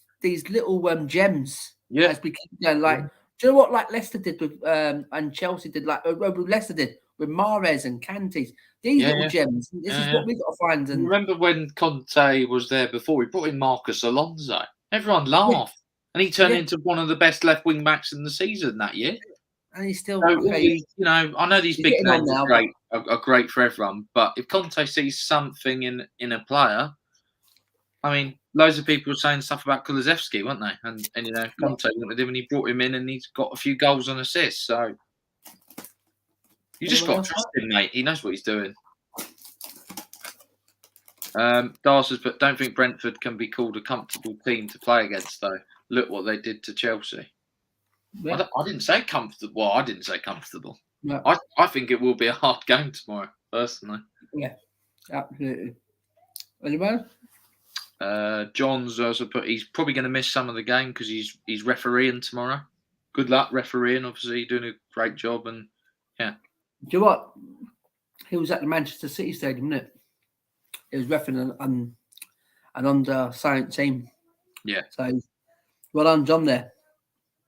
little gems as we keep going. Like, do you know what? Like Leicester did with and Chelsea did, like Leicester did with Mahrez and Kantes. These little gems. This is what we've got to find. And remember when Conte was there before? We brought in Marcus Alonso. Everyone laughed. And he turned into one of the best left wing backs in the season that year. And he's still, I know these big names are great for everyone, but if Conte sees something in a player, I mean, loads of people were saying stuff about Kulusevski, weren't they? And Conte wanted him, and he brought him in, and he's got a few goals and assists. So you just got to trust him, mate. He knows what he's doing. Darcy's, but don't think Brentford can be called a comfortable team to play against, though. Look what they did to Chelsea. Yeah. I didn't say comfortable. Well, I didn't say comfortable. No. I think it will be a hard game tomorrow, personally. Yeah, absolutely. Anyone? John's also put he's probably going to miss some of the game because he's refereeing tomorrow. Good luck refereeing. Obviously, doing a great job, and yeah. Do you know what? He was at the Manchester City Stadium, wasn't it? He was refereeing an under-signed team. Yeah. So, well done, John, there.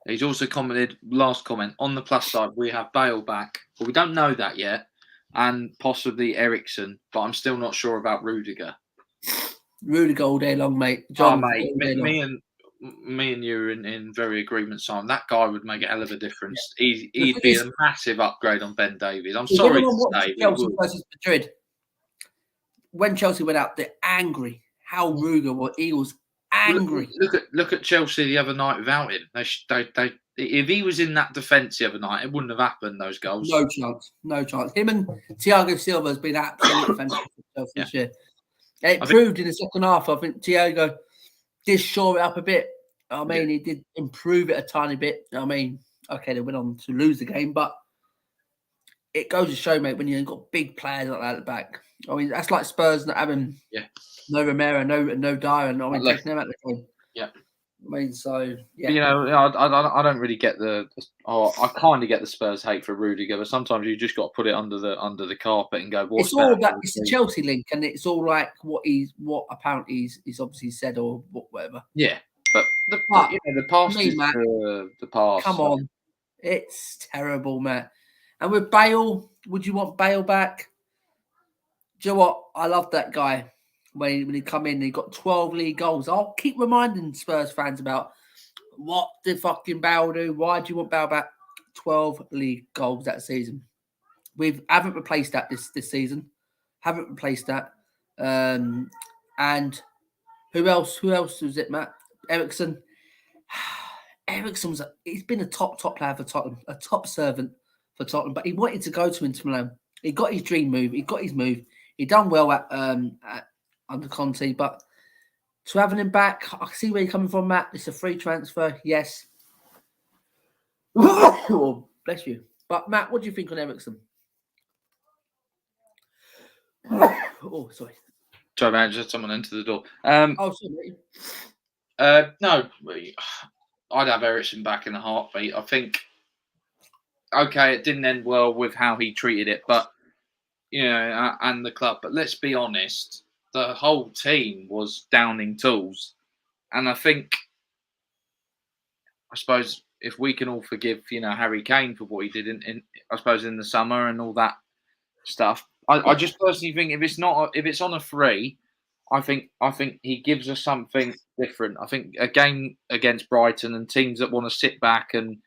He's also commented, last comment, on the plus side, we have Bale back. But we don't know that yet. And possibly Eriksen, but I'm still not sure about Rudiger. Rudiger all day long, mate. John, mate, me and you are in very agreement, Simon. That guy would make a hell of a difference. Yeah. He'd be a massive upgrade on Ben Davies. I'm sorry to say. Chelsea versus Madrid. When Chelsea went out, they're angry. How Rudiger was. He was angry. Look at Chelsea the other night without him. They if he was in that defence the other night, it wouldn't have happened. Those goals. No chance. Him and Thiago Silva has been absolutely fantastic for Chelsea this year. It proved in the second half. I think Thiago did shore it up a bit. I mean, he did improve it a tiny bit. I mean, okay, they went on to lose the game, but it goes to show, mate, when you've got big players like that at the back. I mean, that's like Spurs not having no Romero, no Dyer, and I mean, taking them out of the game. Yeah. I mean, so yeah. I don't really get I kind of get the Spurs hate for Rudiger, but sometimes you just got to put it under the carpet and go. It's all that. It's the Chelsea link, and it's all like what apparently he's obviously said or whatever. Yeah, but the past is the past. Come on, it's terrible, Matt. And with Bale, would you want Bale back? Do you know what? I love that guy. When he come in, he got 12 league goals. I'll keep reminding Spurs fans about what did fucking Bale do? Why do you want Bale back? 12 league goals that season. We haven't replaced that this season. Haven't replaced that. And who else? Who else was it, Matt? Eriksen. Eriksen he's been a top player for Tottenham, a top servant for Tottenham, but he wanted to go to Inter Milan. He got his dream move. He got his move. He done well at under Conte, but to having him back, I see where you're coming from, Matt. It's a free transfer, yes. Oh, bless you. But Matt, what do you think on Eriksen? Oh, sorry. Sorry, man, just someone entered the door. Sorry. No, I'd have Eriksen back in a heartbeat. I think, okay, it didn't end well with how he treated it, but and the club. But let's be honest, the whole team was downing tools, and I suppose if we can all forgive, Harry Kane for what he did in the summer and all that stuff. I just personally think if it's on a free, I think he gives us something different. I think a game against Brighton and teams that want to sit back and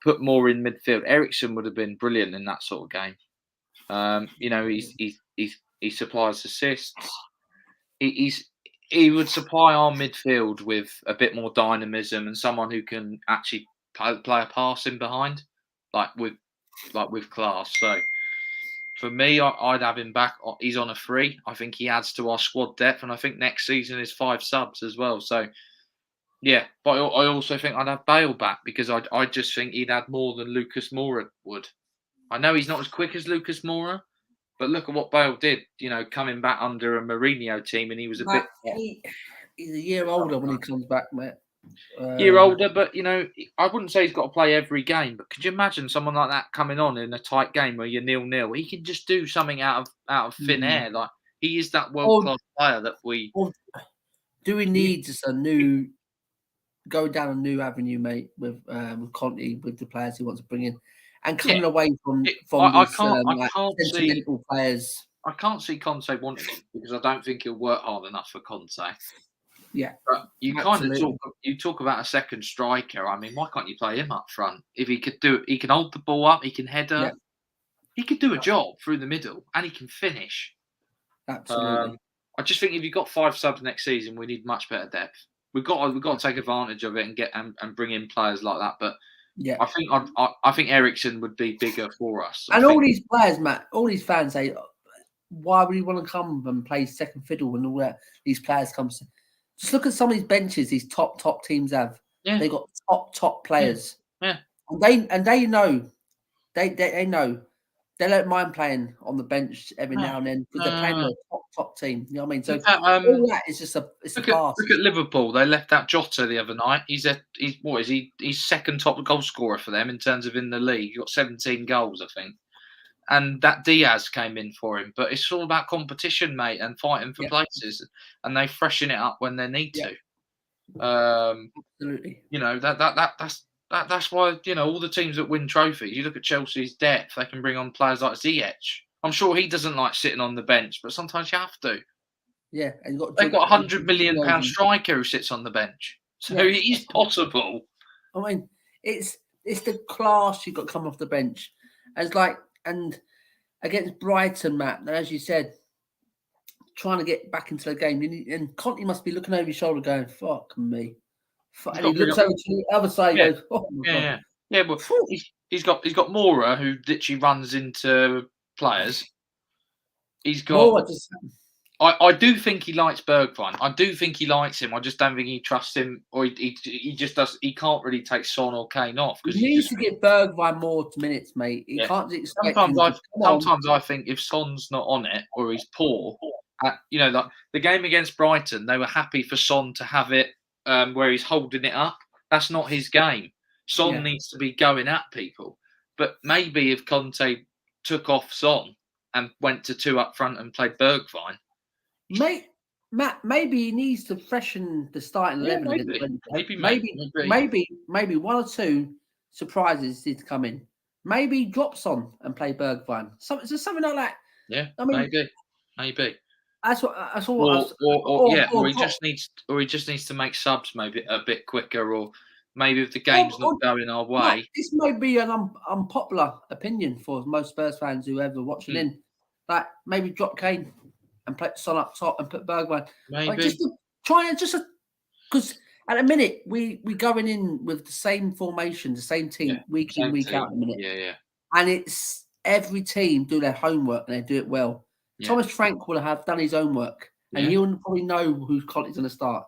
put more in midfield, Eriksen would have been brilliant in that sort of game. He supplies assists. He's he would supply our midfield with a bit more dynamism and someone who can actually play a pass in behind, like with class. So for me, I'd have him back. He's on a free. I think he adds to our squad depth, and I think next season is 5 subs as well. So yeah, but I also think I'd have Bale back because I just think he'd add more than Lucas Moura would. I know he's not as quick as Lucas Moura, but look at what Bale did. Coming back under a Mourinho team, and he was a bit He's a year older when he comes back, mate. year older, but I wouldn't say he's got to play every game. But could you imagine someone like that coming on in a tight game where you're 0-0? He can just do something out of thin air. Like he is that world class player that we. Do we need just a new, go down a new avenue, mate, with Conte, with the players he wants to bring in, and coming away from these sentimental players. I can't see Conte wanting him because I don't think he'll work hard enough for Conte. Yeah, but you absolutely. Kind of talk about a second striker. I mean, why can't you play him up front? If he could do, he can hold the ball up, he can header, he could do a job through the middle, and he can finish. Absolutely. I just think if you've got 5 subs next season, we need much better depth. We've got to take advantage of it and get and bring in players like that. But yeah, I think Eriksen would be bigger for us. And all these players, Matt, all these fans say, why would you want to come and play second fiddle when all these players come? Just look at some of these benches these top teams have. Yeah. They've got top players. Yeah. And they know. They know. They don't mind playing on the bench every now and then because they're playing with a top team. You know what I mean? So all that is just a pass. Look at Liverpool. They left out Jota the other night. He's second top goal scorer for them in terms of in the league. He got 17 goals, I think. And that Diaz came in for him. But it's all about competition, mate, and fighting for places. And they freshen it up when they need to. Absolutely. That's why, all the teams that win trophies, you look at Chelsea's depth, they can bring on players like Ziyech. I'm sure he doesn't like sitting on the bench, but sometimes you have to. Yeah. And they've got a £100 million striker who sits on the bench. So it is possible. I mean, it's the class you've got to come off the bench. And against Brighton, Matt, as you said, trying to get back into the game, and Conte must be looking over his shoulder going, fuck me. And he looks over to the other side and goes, oh my God. Yeah, well, he's got Moura who literally runs into players. He's got. I do think he likes Bergwijn. I do think he likes him. I just don't think he trusts him, or he just does. He can't really take Son or Kane off because he needs to get Bergwijn more minutes, mate. He can't expect. Sometimes I think if Son's not on it or he's poor, like the game against Brighton, they were happy for Son to have it. Where he's holding it up, that's not his game. Son needs to be going at people. But maybe if Conte took off Son and went to 2 up front and played Bergwijn, Matt, maybe he needs to freshen the starting 11. Maybe 1 or 2 surprises need to come in. Maybe drop Son and play Bergwijn. Something like that. Yeah, I mean, maybe. That's all. Or he just needs to make subs maybe a bit quicker, or maybe if the game's not going our way. This may be an unpopular opinion for most Spurs fans who ever watching in. Like maybe drop Kane and put Son up top and put Bergwijn. Maybe because at the minute we going in with the same formation, the same team week in week out. At the minute, and it's every team do their homework and they do it well. Yeah. Thomas Frank will have done his own work, and he'll probably know who's Conte's going to start.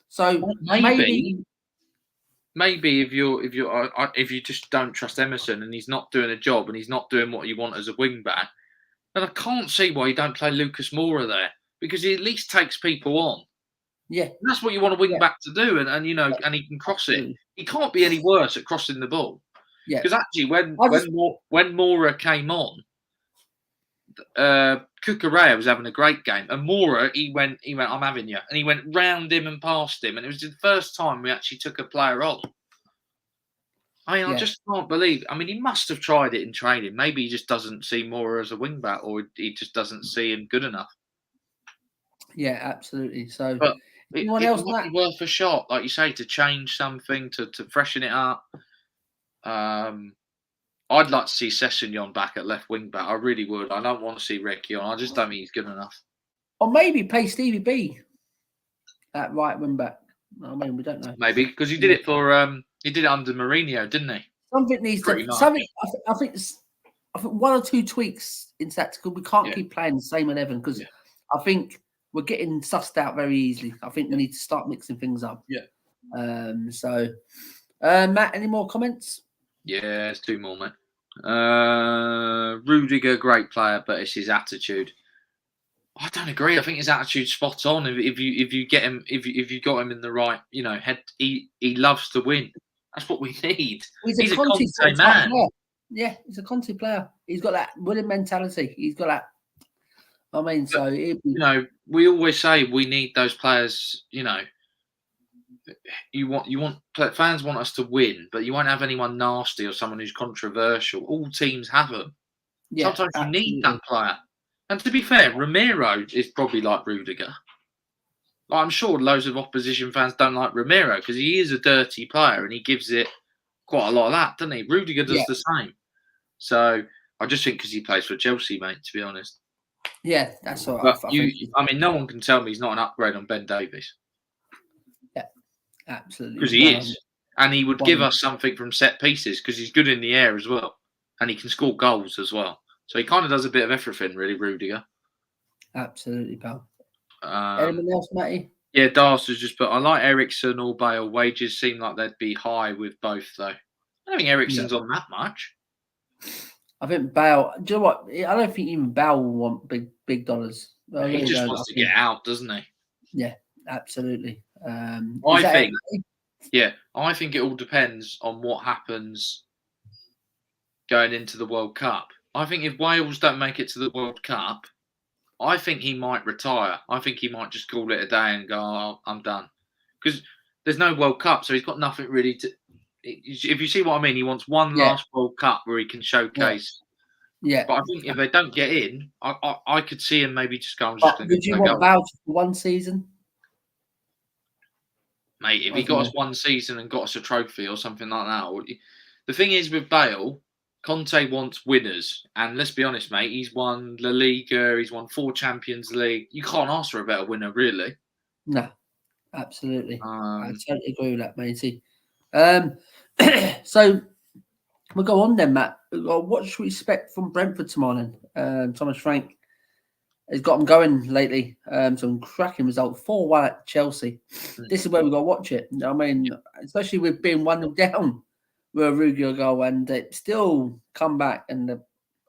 So maybe if you just don't trust Emerson and he's not doing a job and he's not doing what you want as a wing back, then I can't see why you don't play Lucas Moura there because he at least takes people on. Yeah, and that's what you want a wing back to do, and he can cross it. He can't be any worse at crossing the ball. Yeah, because actually when Moura came on. Cucurella was having a great game, and Moura he went I'm having you, and he went round him and past him, and it was the first time we actually took a player on. I just can't believe. I mean, he must have tried it in training. Maybe he just doesn't see Moura as a wing back, or he just doesn't see him good enough. Yeah, absolutely. So, but it might be worth a shot, like you say, to change something to freshen it up. I'd like to see Sessegnon back at left wing back. I really would. I don't want to see Reguilón. I just don't think he's good enough. Or maybe play Stevie B. at right wing back. I mean, we don't know. Maybe because he did it for he did it under Mourinho, didn't he? Something needs Pretty to. much. Something. I think one or two tweaks in tactical. We can't keep playing the same 11 because I think we're getting sussed out very easily. I think we need to start mixing things up. Yeah. So, Matt, any more comments? Yeah, there's two more, mate. Rudiger, great player, but it's his attitude. I don't agree. I think his attitude's spot on. If you get him, if you got him in the right, head, he loves to win. That's what we need. He's a Conte man. Player. Yeah, he's a Conte player. He's got that winning mentality. He's got that. I mean, so we always say we need those players. Fans want us to win, but you won't have anyone nasty or someone who's controversial. All teams have them. Yeah, sometimes you need that player. And to be fair, Ramiro is probably like Rudiger. I'm sure loads of opposition fans don't like Ramiro because he is a dirty player and he gives it quite a lot of that, doesn't he? Rudiger does the same. So I just think because he plays for Chelsea, mate, to be honest. Yeah, that's all right. But no one can tell me he's not an upgrade on Ben Davies. Yeah, absolutely. Because he is. And he would give us something from set pieces because he's good in the air as well. And he can score goals as well. So he kind of does a bit of everything, really, Rudiger. Absolutely, pal. Anyone else, Matty? Yeah, Dars was just put, I like Ericsson or Bale. Wages seem like they'd be high with both, though. I don't think Ericsson's on that much. I think Bale, do you know what? I don't think even Bale will want big dollars. He just wants to get out, doesn't he? Yeah, absolutely. I think it all depends on what happens going into the World Cup. I think if Wales don't make it to the World Cup, I think he might retire. I think he might just call it a day and go, oh, I'm done. Because there's no World Cup, so he's got nothing really to... If you see what I mean, he wants one last World Cup where he can showcase. Yeah. But I think if they don't get in, I could see him maybe just going... Would you want Bale for one season? Mate, if he got us one season and got us a trophy or something like that... The thing is with Bale... Conte wants winners, and let's be honest, mate. He's won La Liga. He's won 4 Champions League. You can't ask for a better winner, really. No, absolutely. I totally agree with that, matey. So we'll go on then, Matt. What should we expect from Brentford tomorrow? Thomas Frank has got them going lately. Some cracking result, 4-1 at Chelsea. This is where we got to watch it. I mean, especially with being 1-0 down. With a Rudiger goal, and it still come back, and they're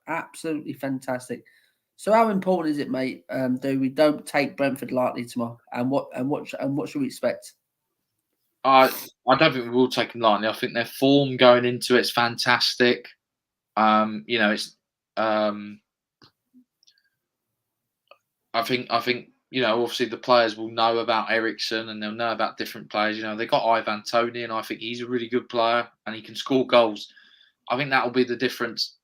absolutely fantastic. So, how important is it, mate? We don't take Brentford lightly tomorrow, and what should we expect? I don't think we will take them lightly. I think their form going into it's fantastic. It's. I think obviously the players will know about Ericsson and they'll know about different players. They got Ivan Toney, and I think he's a really good player and he can score goals. I think that will be the difference,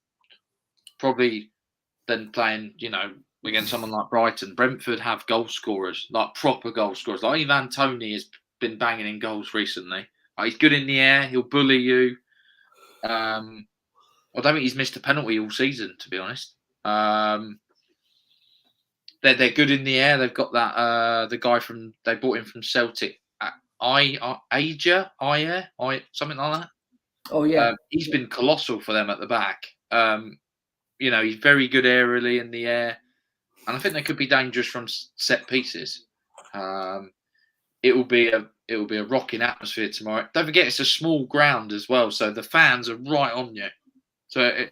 probably, than playing, against someone like Brighton. Brentford have goal scorers, like proper goal scorers. Like Ivan Toney has been banging in goals recently. He's good in the air. He'll bully you. I don't think he's missed a penalty all season, to be honest. They're good in the air. They've got that the guy they bought him from Celtic, Aja, something like that. Oh yeah, he's been colossal for them at the back. He's very good aerially in the air, and I think they could be dangerous from set pieces. It will be a rocking atmosphere tomorrow. Don't forget, it's a small ground as well, so the fans are right on you. So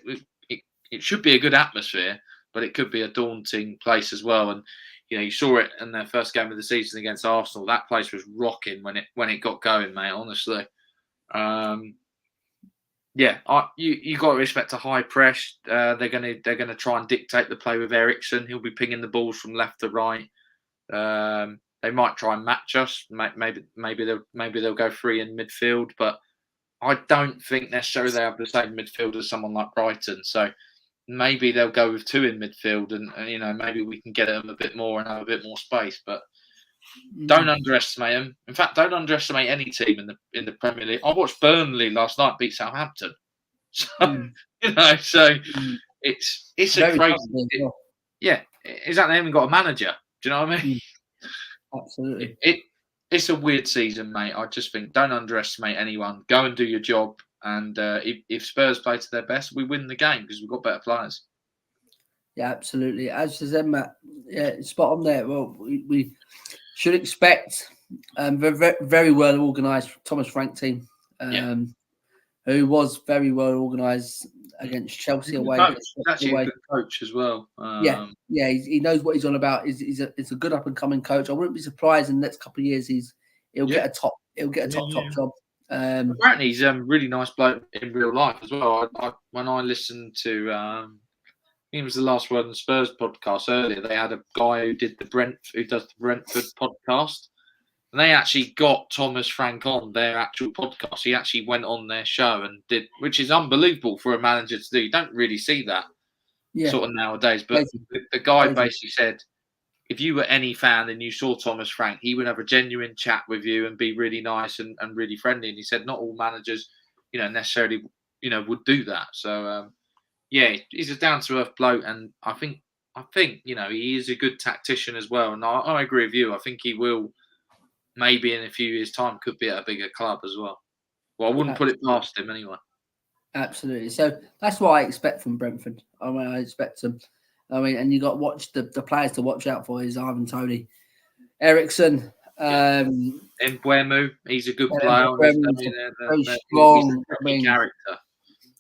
it should be a good atmosphere. But it could be a daunting place as well. And you saw it in their first game of the season against Arsenal. That place was rocking when it got going, mate. Honestly, you got to respect a high press. They're gonna try and dictate the play with Ericsson. He'll be pinging the balls from left to right. They might try and match us. Maybe they'll go 3 in midfield, but I don't think necessarily they have the same midfield as someone like Brighton. So. Maybe they'll go with 2 in midfield, and maybe we can get them a bit more and have a bit more space. But don't underestimate them. In fact, don't underestimate any team in the Premier League. I watched Burnley last night beat Southampton. So it's a crazy. Exactly. They haven't got a manager. Do you know what I mean? Absolutely. it's a weird season, mate. I just think don't underestimate anyone. Go and do your job. And if Spurs play to their best, we win the game because we've got better players. Yeah, absolutely. As you said, Matt, yeah, spot on there. Well, we should expect very, very well organised Thomas Frank team, who was very well organised against Chelsea away. He's actually a good coach as well. Yeah, he knows what he's on about. He's a good up and coming coach. I wouldn't be surprised in the next couple of years he'll get a top job. Apparently, he's a really nice bloke in real life as well. When I listened to, I think it was the Last Word on Spurs podcast earlier. They had a guy who does the Brentford podcast, and they actually got Thomas Frank on their actual podcast. He actually went on their show and did, which is unbelievable for a manager to do. You don't really see that sort of nowadays. But the guy basically said, if you were any fan and you saw Thomas Frank, he would have a genuine chat with you and be really nice and really friendly. And he said not all managers, necessarily, would do that. So, he's a down-to-earth bloke. And I think, he is a good tactician as well. And I agree with you. I think he will, maybe in a few years' time, could be at a bigger club as well. Well, I wouldn't put it past him anyway. Absolutely. So that's what I expect from Brentford. I mean, I expect them. And you got to watch the players to watch out for is Ivan Toney, Ericsson, Mbeumo. He's a good player. Very strong. Character.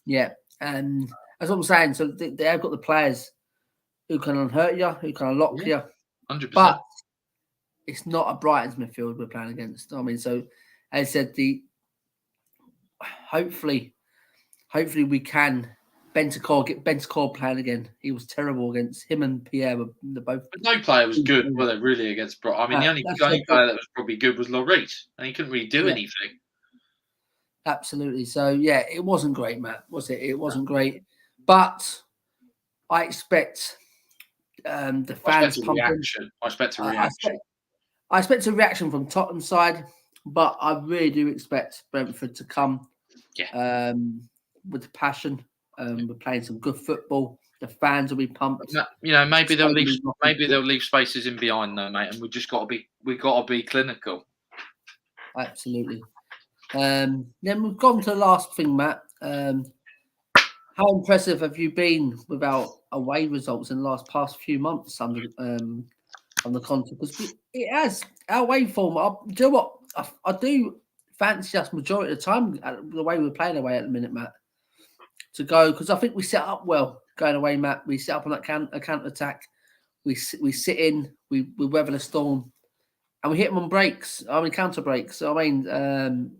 Yeah, and that's what I'm saying. So they have got the players who can hurt you, who can lock you. 100%. But it's not a Brighton's midfield we're playing against. I mean, so as I said, hopefully we can. Get Bentancur playing again. He was terrible against him and Pierre. They're both. But no player was good, were they? Really against Brighton. I mean, the only player that was probably good was Lloris, and he couldn't really do anything. Absolutely. So it wasn't great, Matt. Was it? It wasn't great. But I expect the fans pumping. I expect a reaction. I expect a reaction from Tottenham side, but I really do expect Brentford to come. With the passion. We're playing some good football. The fans will be pumped. Maybe they'll leave spaces in behind though, mate, and we've got to be clinical. Absolutely. Then we've gone to the last thing, Matt. How impressive have you been with our away results in the past few months under the contract? Because it has our away form. Do you know what? I do fancy us majority of the time the way we're playing away at the minute, Matt. To go because I think we set up well going away, Matt. We set up on that counter attack. We sit in, we weather the storm, and we hit them on breaks. I mean counter breaks. I mean, and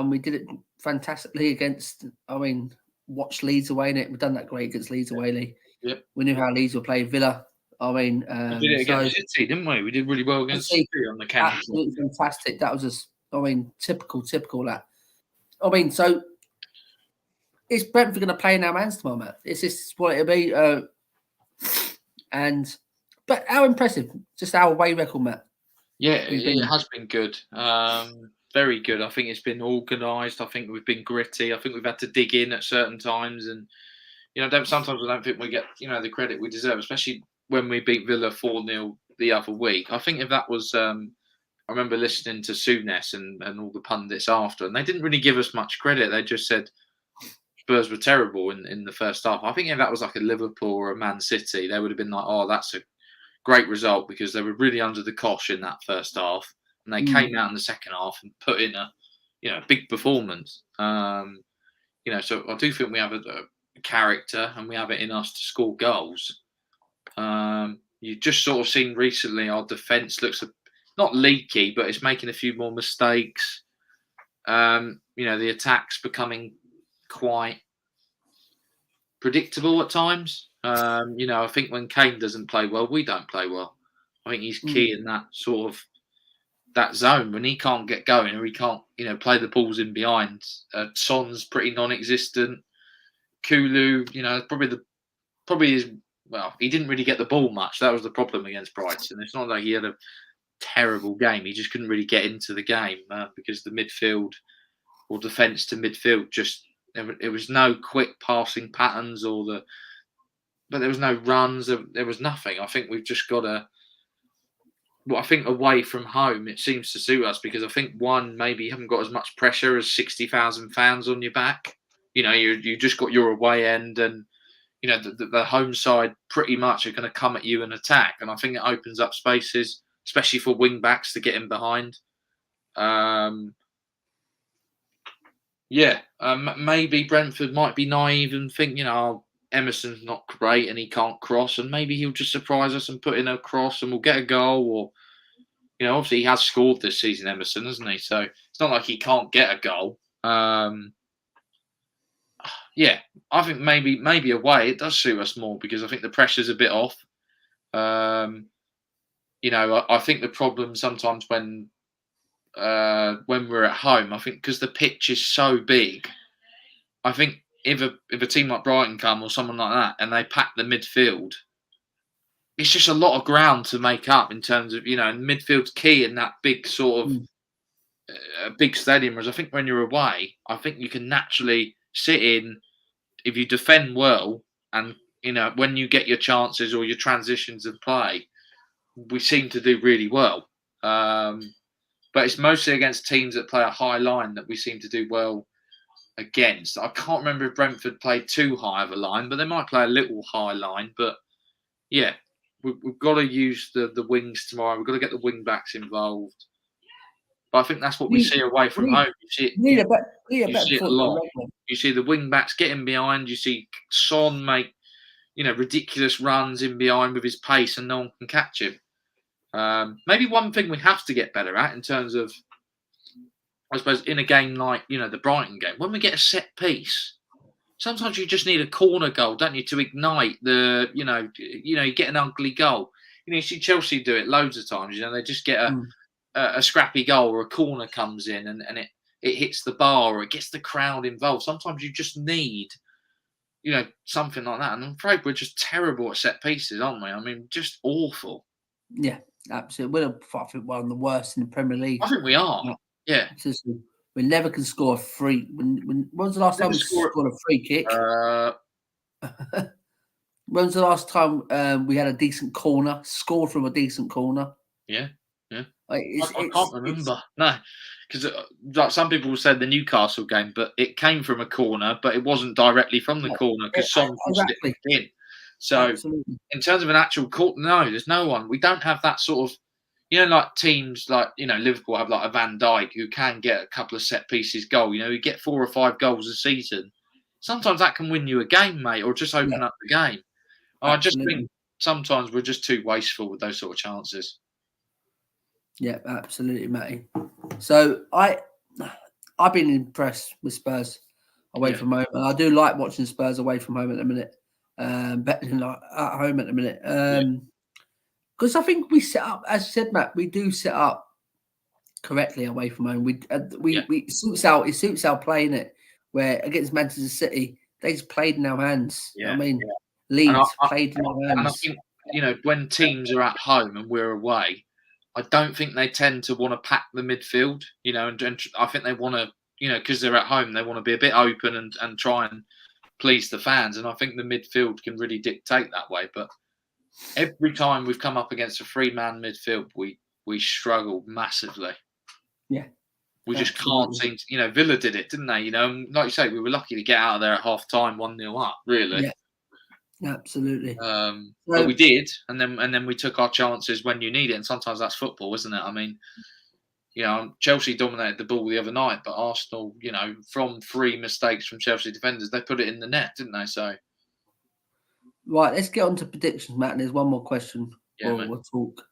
we did it fantastically against. I mean, watch Leeds away in it. We've done that great against Leeds away, Lee. Yep. We knew how Leeds would play Villa. I mean, we did it against City, didn't we? We did really well against City on the counter. Absolutely fantastic. That was just, typical that. I mean, so. Is Brentford going to play in our hands tomorrow, Matt? Is this what it'll be? But how impressive, just our away record, Matt. Yeah, it has been good. Very good. I think it's been organised. I think we've been gritty. I think we've had to dig in at certain times. And, sometimes I don't think we get, the credit we deserve, especially when we beat Villa 4-0 the other week. I think if that was, I remember listening to Souness and all the pundits after, and they didn't really give us much credit. They just said, Spurs were terrible in the first half. I think if that was like a Liverpool or a Man City, they would have been like, oh, that's a great result because they were really under the cosh in that first half. And they came out in the second half and put in a big performance. So I do think we have a character and we have it in us to score goals. You've just sort of seen recently our defence looks not leaky, but it's making a few more mistakes. The attack's becoming quite predictable at times. I think when Kane doesn't play well, we don't play well. I think he's key in that sort of that zone when he can't get going or he can't, play the balls in behind. Son's pretty non-existent. Kulu, probably is. Well, he didn't really get the ball much. That was the problem against Brighton. It's not like he had a terrible game. He just couldn't really get into the game because the midfield or defence to midfield it was no quick passing patterns but there was no runs. There was nothing. I think we've just got to I think away from home, it seems to suit us because I think maybe you haven't got as much pressure as 60,000 fans on your back. You just got your away end, and the home side pretty much are going to come at you and attack. And I think it opens up spaces, especially for wing backs to get in behind. Maybe Brentford might be naive and think, Emerson's not great and he can't cross, and maybe he'll just surprise us and put in a cross and we'll get a goal. Or, obviously he has scored this season, Emerson, hasn't he? So it's not like he can't get a goal. I think maybe away it does suit us more because I think the pressure's a bit off. I think the problem sometimes when we're at home, I think because the pitch is so big, I think if a team like Brighton come or someone like that and they pack the midfield, it's just a lot of ground to make up in terms of, and midfield's key in that big sort of big stadium. Whereas I think when you're away, I think you can naturally sit in if you defend well, and when you get your chances or your transitions of play, we seem to do really well. But it's mostly against teams that play a high line that we seem to do well against. I can't remember if Brentford played too high of a line, but they might play a little high line. But yeah, we've got to use the wings tomorrow. We've got to get the wing backs involved. But I think that's what we see away from home. You see it a lot. You see the wing backs getting behind. You see Son make ridiculous runs in behind with his pace, and no one can catch him. Maybe one thing we have to get better at in terms of, I suppose, in a game like the Brighton game, when we get a set piece, sometimes you just need a corner goal, don't you, to ignite the you get an ugly goal. You see Chelsea do it loads of times. They just get a scrappy goal or a corner comes in and it hits the bar or it gets the crowd involved. Sometimes you just need something like that. And I'm afraid we're just terrible at set pieces, aren't we? I mean, just awful. Yeah, absolutely. I think one of the worst in the Premier League. I think we are. Yeah. We never can score a free. When was the last time we scored a free kick? When was the last time we had a decent corner, scored from a decent corner? Yeah. I can't remember. No, because like some people said the Newcastle game, but it came from a corner, but it wasn't directly from the corner because Son pushed it in. So absolutely. In terms of an actual corner, no, there's no one. We don't have that sort of, like teams like Liverpool have like a Van Dijk who can get a couple of set pieces goal. You get 4 or 5 goals a season. Sometimes that can win you a game, mate, or just open up the game. I just think sometimes we're just too wasteful with those sort of chances. Yeah, absolutely, Matty. So I've been impressed with Spurs away from home, and I do like watching Spurs away from home at the minute, better than at home at the minute. Because I think we set up, as you said, Matt, we do set up correctly away from home. It suits our playing it. Where against Manchester City, they just played in our hands. Yeah. I mean, Leeds played in our hands. And I think when teams are at home and we're away, I don't think they tend to want to pack the midfield, and I think they want to, because they're at home, they want to be a bit open and try and please the fans. And I think the midfield can really dictate that way. But every time we've come up against a 3-man midfield, we struggle massively. Yeah. We just can't seem to, Villa did it, didn't they? Like you say, we were lucky to get out of there at half time, 1-0 up, really. Yeah. Absolutely. But we did, and then we took our chances when you need it, and sometimes that's football, isn't it? I mean, Chelsea dominated the ball the other night, but Arsenal, from 3 mistakes from Chelsea defenders, they put it in the net, didn't they? So, right, let's get on to predictions, Matt. And there's one more question we'll talk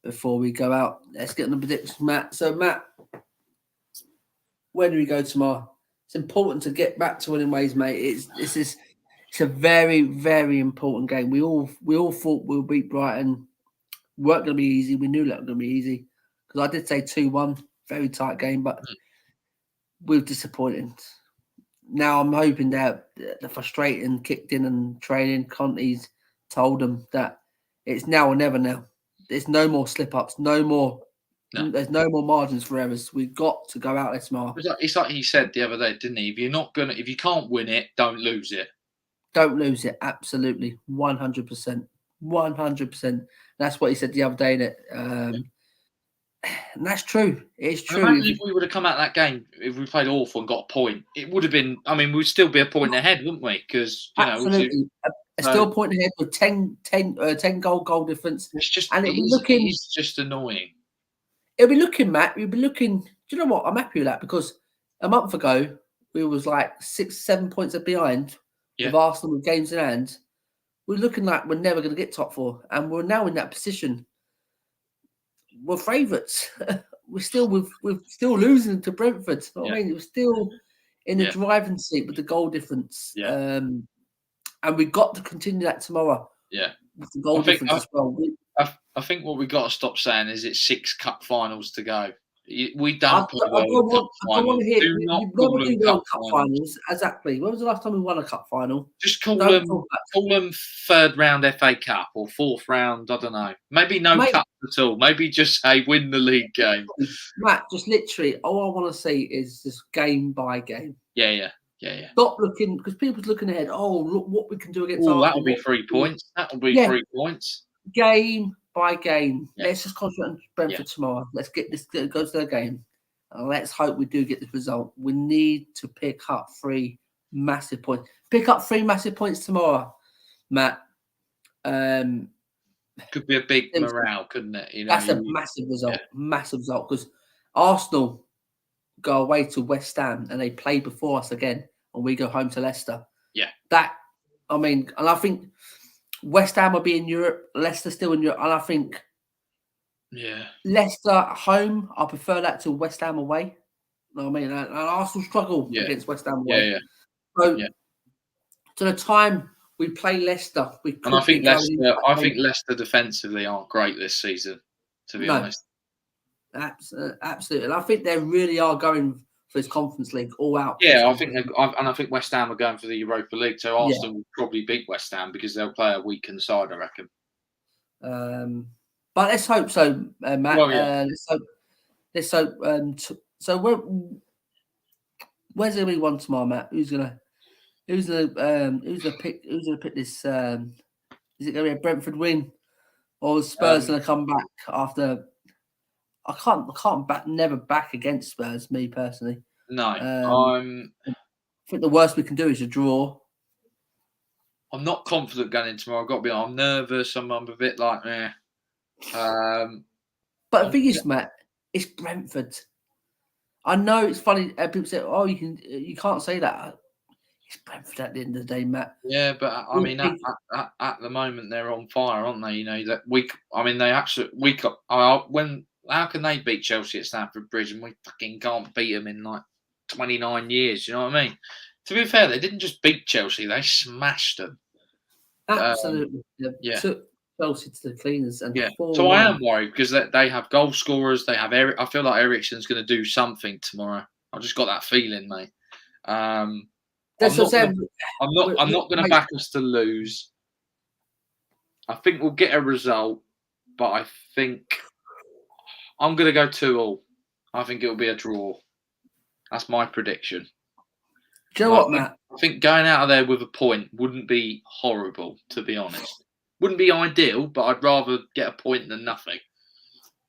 before we go out. Let's get on the predictions, Matt. So, Matt, where do we go tomorrow? It's important to get back to winning ways, mate. It's a very, very important game. We all thought we'll beat Brighton. Weren't going to be easy. We knew that was going to be easy because I did say 2-1, very tight game, but we were disappointed. Now I'm hoping that the frustrating kicked in and training. Conte's told them that it's now or never. Now there's no more slip ups, no more. No. There's no more margins for errors. We've got to go out there tomorrow. It's like he said the other day, didn't he? If you can't win it, don't lose it. Don't lose it. Absolutely. 100%. 100%. That's what he said the other day. That And that's true. It's And true. imagine if we would have come out that game, if we played awful and got a point, it would have been. I mean, we'd still be a point ahead, wouldn't we? Because Absolutely. so Still pointing ahead with 10 goal difference. it's just And it is just annoying. it'll be looking, Matt. We'll be looking. Do you know what? I'm happy with that because a month ago we was like 6, 7 points behind with Yeah. Arsenal with games in hand. We're looking like we're never going to get top 4, and we're now in that position. We're favourites. we're still losing to Brentford. You know what I mean? We're still in the driving seat with the goal difference. Yeah. And we've got to continue that tomorrow. Yeah. With the goal difference as well. I think what we got to stop saying is it's 6 cup finals to go. We I don't play well in cup finals. Do not call them cup finals. Exactly. When was the last time we won a cup final? Just call them third round FA Cup or fourth round. I don't know. Maybe no cup at all. Maybe just say win the league game. Matt, just literally, all I want to see is just game by game. Yeah. Stop looking because people's looking ahead. Oh, look what we can do against Arsenal. Arsenal. That'll be 3 points. That'll be 3 points. Game by game. Yeah. Let's just concentrate on Brentford tomorrow. Let's get this. Go to their game. And let's hope we do get this result. We need to pick up 3 massive points. Pick up 3 massive points tomorrow, Matt. Could be a big morale, couldn't it? That's a massive result. Massive result because Arsenal go away to West Ham and they play before us again, and we go home to Leicester. Yeah. And I think West Ham will be in Europe, Leicester still in Europe, and I think Leicester at home, I prefer that to West Ham away. You know what I mean? And Arsenal struggle against West Ham away. So to the time we play Leicester, and I think Leicester defensively aren't great this season, to be honest. Absolutely, and I think they really are going for this Conference League all out. Yeah, I think West Ham are going for the Europa League. So Arsenal will probably beat West Ham because they'll play a weakened side, I reckon. But let's hope so, Matt. Well, let's hope. So where's gonna be one tomorrow, Matt? Who's gonna pick this? Is it gonna be a Brentford win, or is Spurs gonna come back after? I can't never back against Spurs, me personally. No, I think the worst we can do is a draw. I'm not confident going in tomorrow. I've got to be honest. I'm nervous. I'm a bit like, But the thing is, Matt, it's Brentford. I know it's funny. People say, "Oh, you can't say that." It's Brentford at the end of the day, Matt. Yeah, but I mean, at the moment they're on fire, aren't they? You know that they actually how can they beat Chelsea at Stamford Bridge and we fucking can't beat them in like 29 years? You know what I mean? To be fair, they didn't just beat Chelsea; they smashed them. Absolutely, took Chelsea to the cleaners. And so I am worried because they have goal scorers. They have I feel like Eriksen's going to do something tomorrow. I just got that feeling, mate. I'm not going to back us to lose. I think we'll get a result, but I think I'm going to go 2-2. I think it'll be a draw. That's my prediction. Do you know what, Matt? I think going out of there with a point wouldn't be horrible, to be honest. Wouldn't be ideal, but I'd rather get a point than nothing.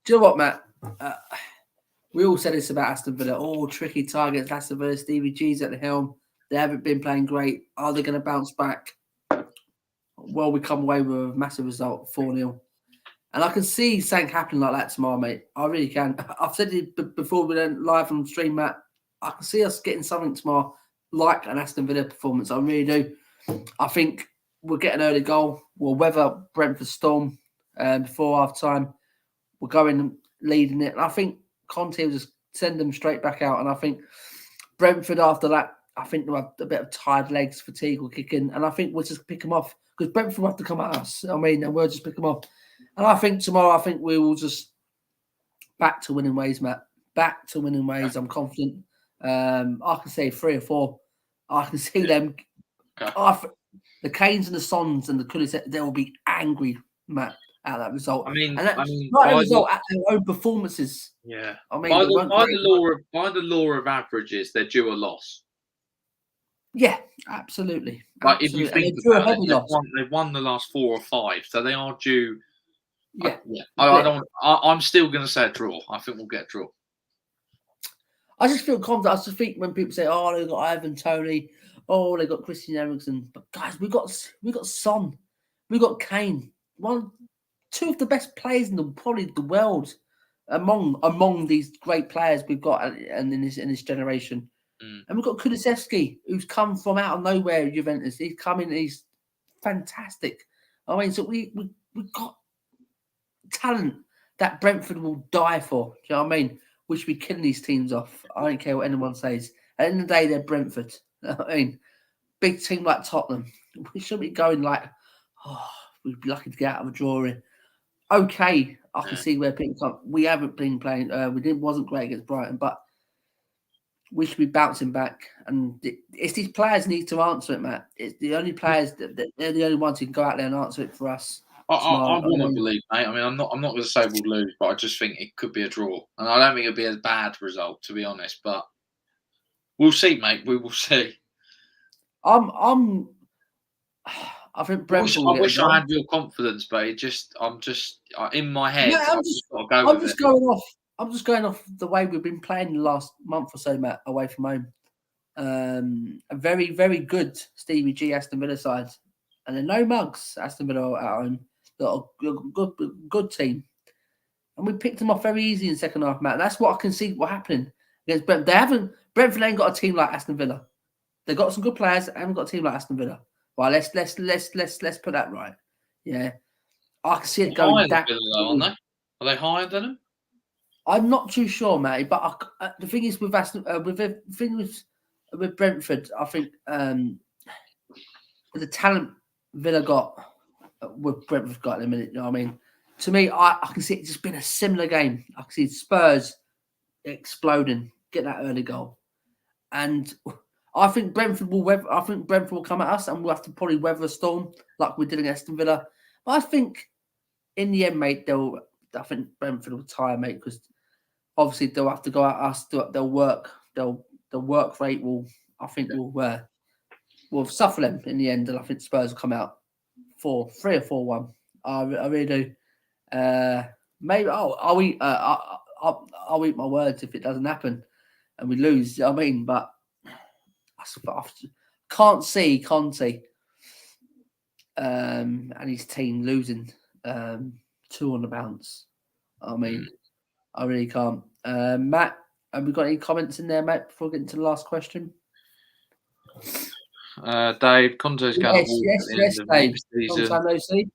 Do you know what, Matt? We all said this about Aston Villa. Oh, tricky targets, Aston Villa, Stevie G's at the helm. They haven't been playing great. Are they going to bounce back? Well, we come away with a massive result, 4-0. And I can see something happening like that tomorrow, mate. I really can. I've said it before we went live on stream, Matt. I can see us getting something tomorrow like an Aston Villa performance. I really do. I think we'll get an early goal. We'll weather Brentford storm before half-time. We'll go in leading it. And I think Conte will just send them straight back out. And I think Brentford after that, I think they'll have a bit of tired legs, fatigue will kick in. And I think we'll just pick them off because Brentford will have to come at us. I mean, and we'll just pick them off. And I think tomorrow, we will just back to winning ways, Matt. Back to winning ways. I'm confident. I can say 3 or 4. I can see them. The Kanes and the Sons and the Coolies, they will be angry, Matt, at that result. I mean, not at result, at their own performances. Yeah. I mean, by the law of averages, they're due a loss. Yeah, absolutely. Like if you think about it, they've won the last 4 or 5, so they are due Yeah. I'm still going to say a draw. I think we'll get a draw. I just feel confident. I just think when people say, "Oh, they got Ivan Toney, oh, they got Christian Eriksen," but guys, we got Son, we got Kane, two of the best players in probably the world among these great players we've got and in this generation. And we've got Kulusevski, who's come from out of nowhere, Juventus. He's come in, he's fantastic. I mean, so we've got talent that Brentford will die for. Do you know what I mean? We should be killing these teams off. I don't care what anyone says. At the end of the day, they're Brentford. I mean, big team like Tottenham. We shouldn't be going like, oh, we'd be lucky to get out of a drawing. Okay, I can see where people come. We haven't been playing. Wasn't great against Brighton, but we should be bouncing back. And it's these players need to answer it, Matt. It's the only players that they're the only ones who can go out there and answer it for us. I want to believe, mate. I mean, I'm not going to say we'll lose, but I just think it could be a draw, and I don't think it'll be a bad result, to be honest. But we'll see, mate. We will see. I think Brentford. I wish I had your confidence, but I'm just in my head. Yeah, I'm just going off the way we've been playing the last month or so, Matt, away from home. A very, very good Stevie G Aston Villa side, and then no mugs Aston Villa at home. Got a good team, and we picked them off very easy in the second half, Matt. That's what I can see what happening against Brentford. Brentford ain't got a team like Aston Villa. They've got some good players. I haven't got a team like Aston Villa. Right, let's put that right. Yeah, I can see it going that. Aren't they? Are they higher than them? I'm not too sure, Matty. But the thing is with with Brentford, I think the talent Villa got, with Brentford got in a minute. You know what I mean? To me, I can see it just being a similar game. I can see Spurs exploding, get that early goal, and I think Brentford will come at us, and we'll have to probably weather a storm like we did against Aston Villa. But I think in the end, mate, I think Brentford will tire, mate, because obviously they'll have to go at us. They'll work. The work rate will suffer them in the end, and I think Spurs will come out 3 or 4-1. I really do. Maybe I'll eat my words if it doesn't happen and we lose. You know what I mean, but I can't see Conte and his team losing 2 on the bounce. I mean, I really can't. Matt, have we got any comments in there, Matt, before getting to the last question? Dave, Conte's going yes, Dave. Long time no see.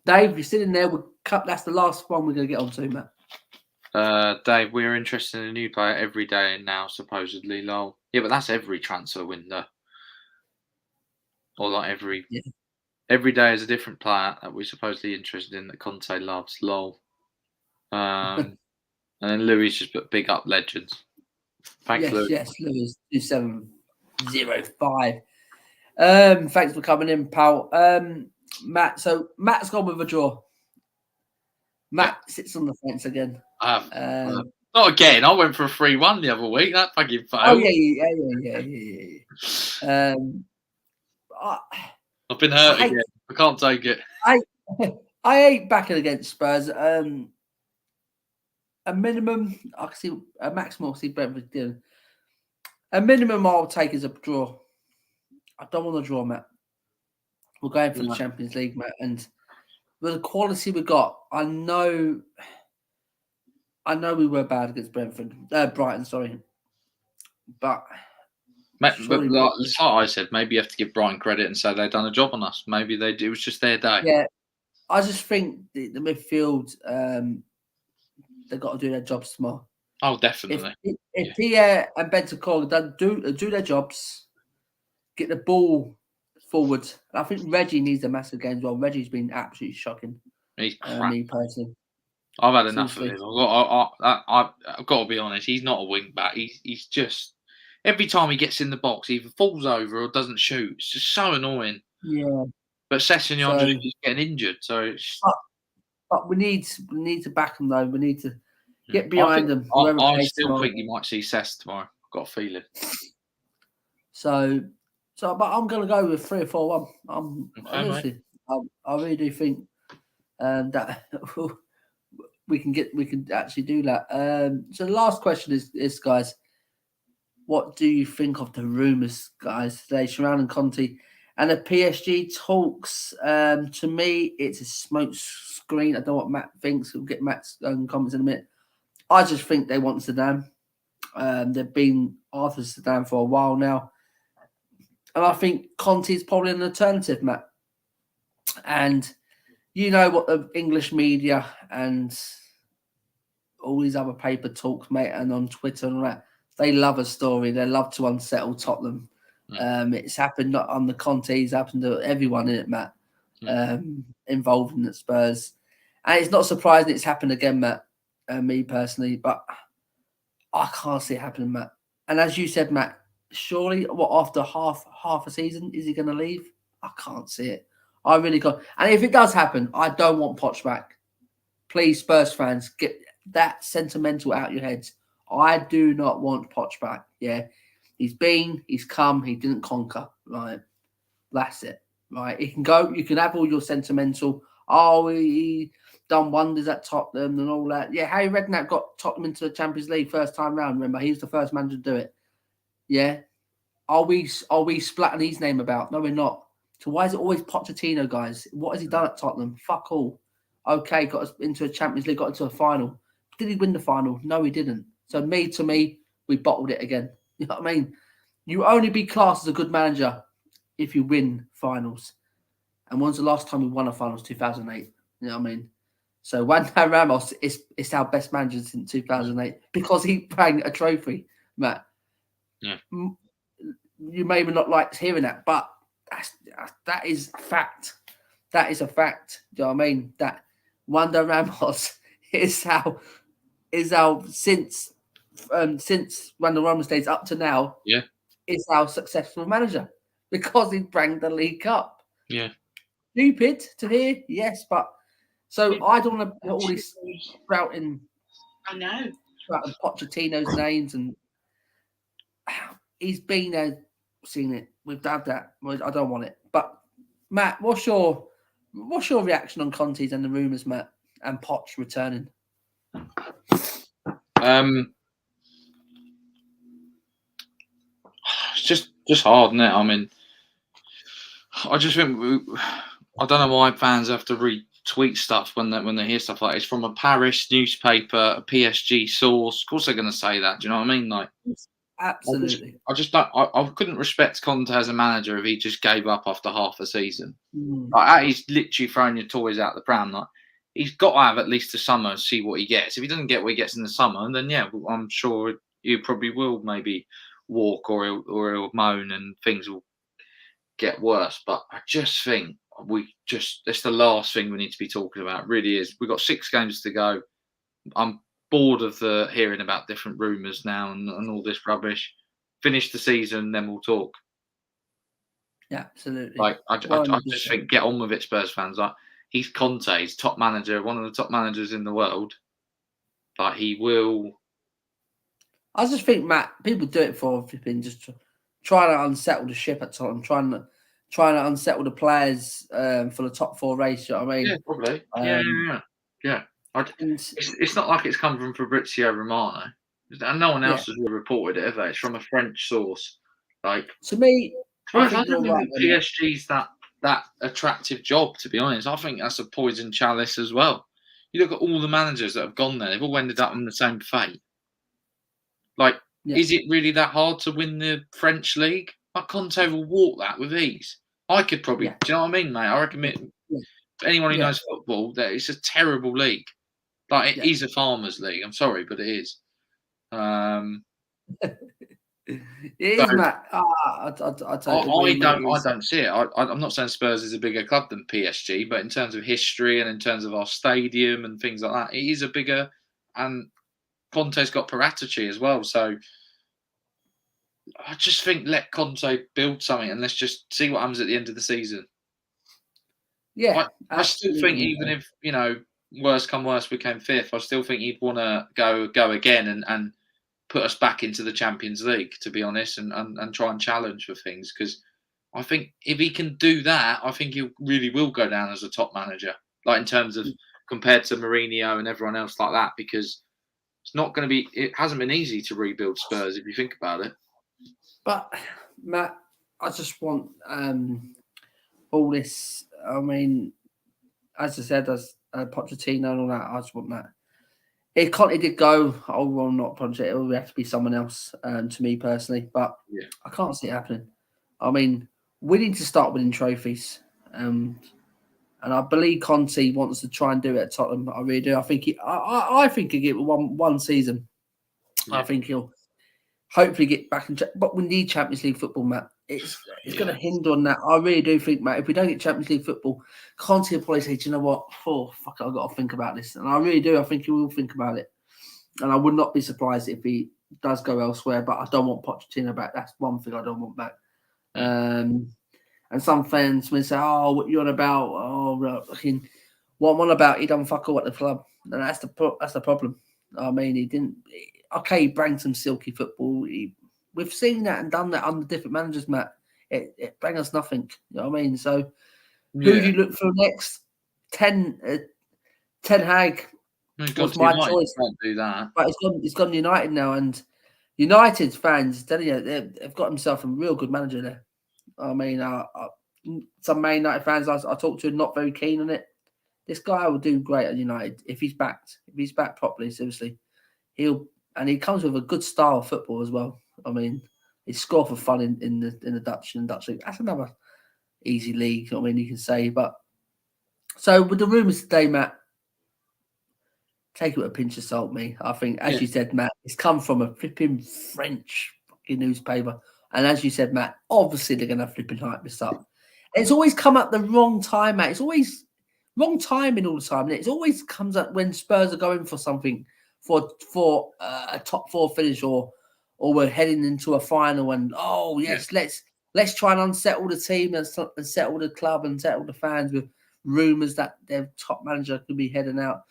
Dave, you're sitting there. That's the last one we're going to get on to, Matt. Dave, we're interested in a new player every day now, supposedly. Lol. Yeah, but that's every transfer window. Or like every day is a different player that we're supposedly interested in that Conte loves. Lol. And then Louis just put big up legends. Thanks, Louis. Yes, Louis 2705. Thanks for coming in, pal. Matt. So Matt's gone with a draw. Matt sits on the fence again. Not again. I went for a 3-1 the other week. That fucking failed. Oh yeah. I've been hurt again. I can't take it. I hate backing against Spurs. A minimum, I can see a maximum. I see Brentford doing. A minimum I'll take is a draw. I don't want to draw, Matt. We're going for the Champions League, Matt, and with the quality we got, I know we were bad against Brighton, sorry, but like I said, maybe you have to give Brighton credit and say they've done a job on us. Maybe they do. It was just their day. Yeah, I just think the midfield, they've got to do their jobs tomorrow. Oh, definitely. If Pierre and Bentancur do their jobs, get the ball forward. I think Reggie needs a massive game as well. Reggie's been absolutely shocking. He's crap. Me personally. I've had enough of him. I've got to be honest. He's not a wing back. He's just every time he gets in the box, he either falls over or doesn't shoot. It's just so annoying. Yeah. But Sessegnon just getting injured, so. But we need to back him though. We need to get behind them. I still think you might see Sess tomorrow. I've got a feeling. So, but I'm going to go with 3 or 4-1. Honestly, I really do think that we can actually do that. So the last question is guys, what do you think of the rumours, guys, today surrounding Conte and the PSG talks? To me, it's a smoke screen. I don't know what Matt thinks. We'll get Matt's comments in a minute. I just think they want Zidane. They've been after Zidane for a while now. And I think Conte is probably an alternative, Matt. And you know what the English media and all these other paper talks, mate, and on Twitter and all that, they love a story. They love to unsettle Tottenham. It's happened not on the Conte, it's happened to everyone in it, Matt, involved in the Spurs. And it's not surprising it's happened again, Matt, me personally, but I can't see it happening, Matt. And as you said, Matt, surely, what, after half a season, is he going to leave? I can't see it. I really can't. And if it does happen, I don't want Poch back. Please, Spurs fans, get that sentimental out your heads. I do not want Poch back. Yeah, he's come, he didn't conquer. Right, that's it. Right, he can go. You can have all your sentimental. Oh, he done wonders at Tottenham and all that. Yeah, Harry Redknapp got Tottenham into the Champions League first time round. Remember, he was the first manager to do it. Yeah, are we splatting his name about? No, we're not. So why is it always Pochettino, guys? What has he done at Tottenham? Fuck all. Okay, got us into a Champions League, got into a final. Did he win the final? No, he didn't. So to me, we bottled it again. You know what I mean? You only be classed as a good manager if you win finals. And when's the last time we won a finals? 2008. You know what I mean? So Juan Ramos is our best manager since 2008 because he banged a trophy, Matt. Yeah. You may not like hearing that, but that is fact. That is a fact. Do you know what I mean? That Wanda Ramos is our since Wanda Ramos days up to now. Yeah, is our successful manager because he banged the league up. Yeah. Stupid to hear, yes, but so I don't want to put all this sprouting. I know. Sprouting Pochettino's names, and he's been there, seen it. We've done that. I don't want it. But Matt, what's your reaction on Conte's and the rumours, Matt, and Poch returning? It's just hard, isn't it? I mean, I just think I don't know why fans have to retweet stuff when they hear stuff like it's from a Paris newspaper, a PSG source. Of course, they're going to say that. Do you know what I mean? Like, absolutely. I just don't. I couldn't respect Conte as a manager if he just gave up after half a season. Like, he's literally throwing your toys out the pram. Like, he's got to have at least the summer, see what he gets. If he doesn't get what he gets in the summer, then yeah, I'm sure he probably will maybe walk or he'll moan and things will get worse. But I just think it's the last thing we need to be talking about. It really is. We've got 6 games to go. I'm bored of hearing about different rumours now and all this rubbish. Finish the season, then we'll talk. Yeah, absolutely. Like I just think get on with it, Spurs fans. Like, he's Conte's top manager, one of the top managers in the world. Like, he will. I just think, Matt, people do it for flipping just trying to unsettle the ship at Tottenham, trying to unsettle the players for the top 4 race. You know what I mean? Yeah, probably. Yeah. It's not like it's come from Fabrizio Romano, and no one else has reported it, have they? It's from a French source. Like, to me, I don't think PSG's that attractive job. To be honest, I think that's a poison chalice as well. You look at all the managers that have gone there; they've all ended up in the same fate. Like, is it really that hard to win the French league? Like, Conte will walk that with ease. I could probably. Do you know what I mean, mate? I reckon anyone who knows football, that it's a terrible league. Like, it is a farmers' league. I'm sorry, but it is. It is, Matt. I don't see it. I'm not saying Spurs is a bigger club than PSG, but in terms of history and in terms of our stadium and things like that, it is a bigger. And Conte's got Paratici as well, so I just think let Conte build something and let's just see what happens at the end of the season. Yeah, I still think even if, worst come worst, we came 5th, I still think he'd want to go again and put us back into the Champions League, to be honest, and try and challenge for things. Because I think if he can do that, I think he really will go down as a top manager. like in terms of compared to Mourinho and everyone else like that, because it's not going to be. It hasn't been easy to rebuild Spurs if you think about it. But Matt, I just want all this. I mean, as I said, as Pochettino and all that, I just want that. If Conte did go, I will not Pochettino. It will have to be someone else. To me personally, but Yeah. I can't see it happening. I mean, we need to start winning trophies. And I believe Conte wants to try and do it at Tottenham. I really do. I think I think he'll get one season. Yeah. I think he'll hopefully get back in. But we need Champions League football, Matt. It's going to hinder on that. I really do think, Matt, if we don't get Champions League football, Conte will probably say, do you know what? Oh, fuck it, I've got to think about this. And I really do. I think he will think about it. And I would not be surprised if he does go elsewhere, but I don't want Pochettino back. That's one thing I don't want back. And some fans will say, oh, what you on about? Oh, what I'm on about, he done fuck all at the club. And that's the problem. I mean, he didn't. Okay, he banged some silky football. We've seen that and done that under different managers, Matt. It bang us nothing. You know what I mean? So, who do you look for next? Ten Hag was my choice. Can't do that. But it's gone United now, and United fans, telling you, they've got themselves a real good manager there. I mean, some Man United fans I talked to are not very keen on it. This guy will do great at United if he's backed. If he's backed properly, seriously, he comes with a good style of football as well. I mean, he score for fun in the Dutch league. That's another easy league. I mean, you can say. But so with the rumours today, Matt, take it with a pinch of salt, me. I think, as you said, Matt, it's come from a flipping French fucking newspaper. And as you said, Matt, obviously they're going to flipping hype this up. And it's always come at the wrong time, Matt. It's always wrong timing all the time. And it always comes up when Spurs are going for something for a top four finish or we're heading into a final and, let's try and unsettle the team and settle the club and settle the fans with rumours that their top manager could be heading out.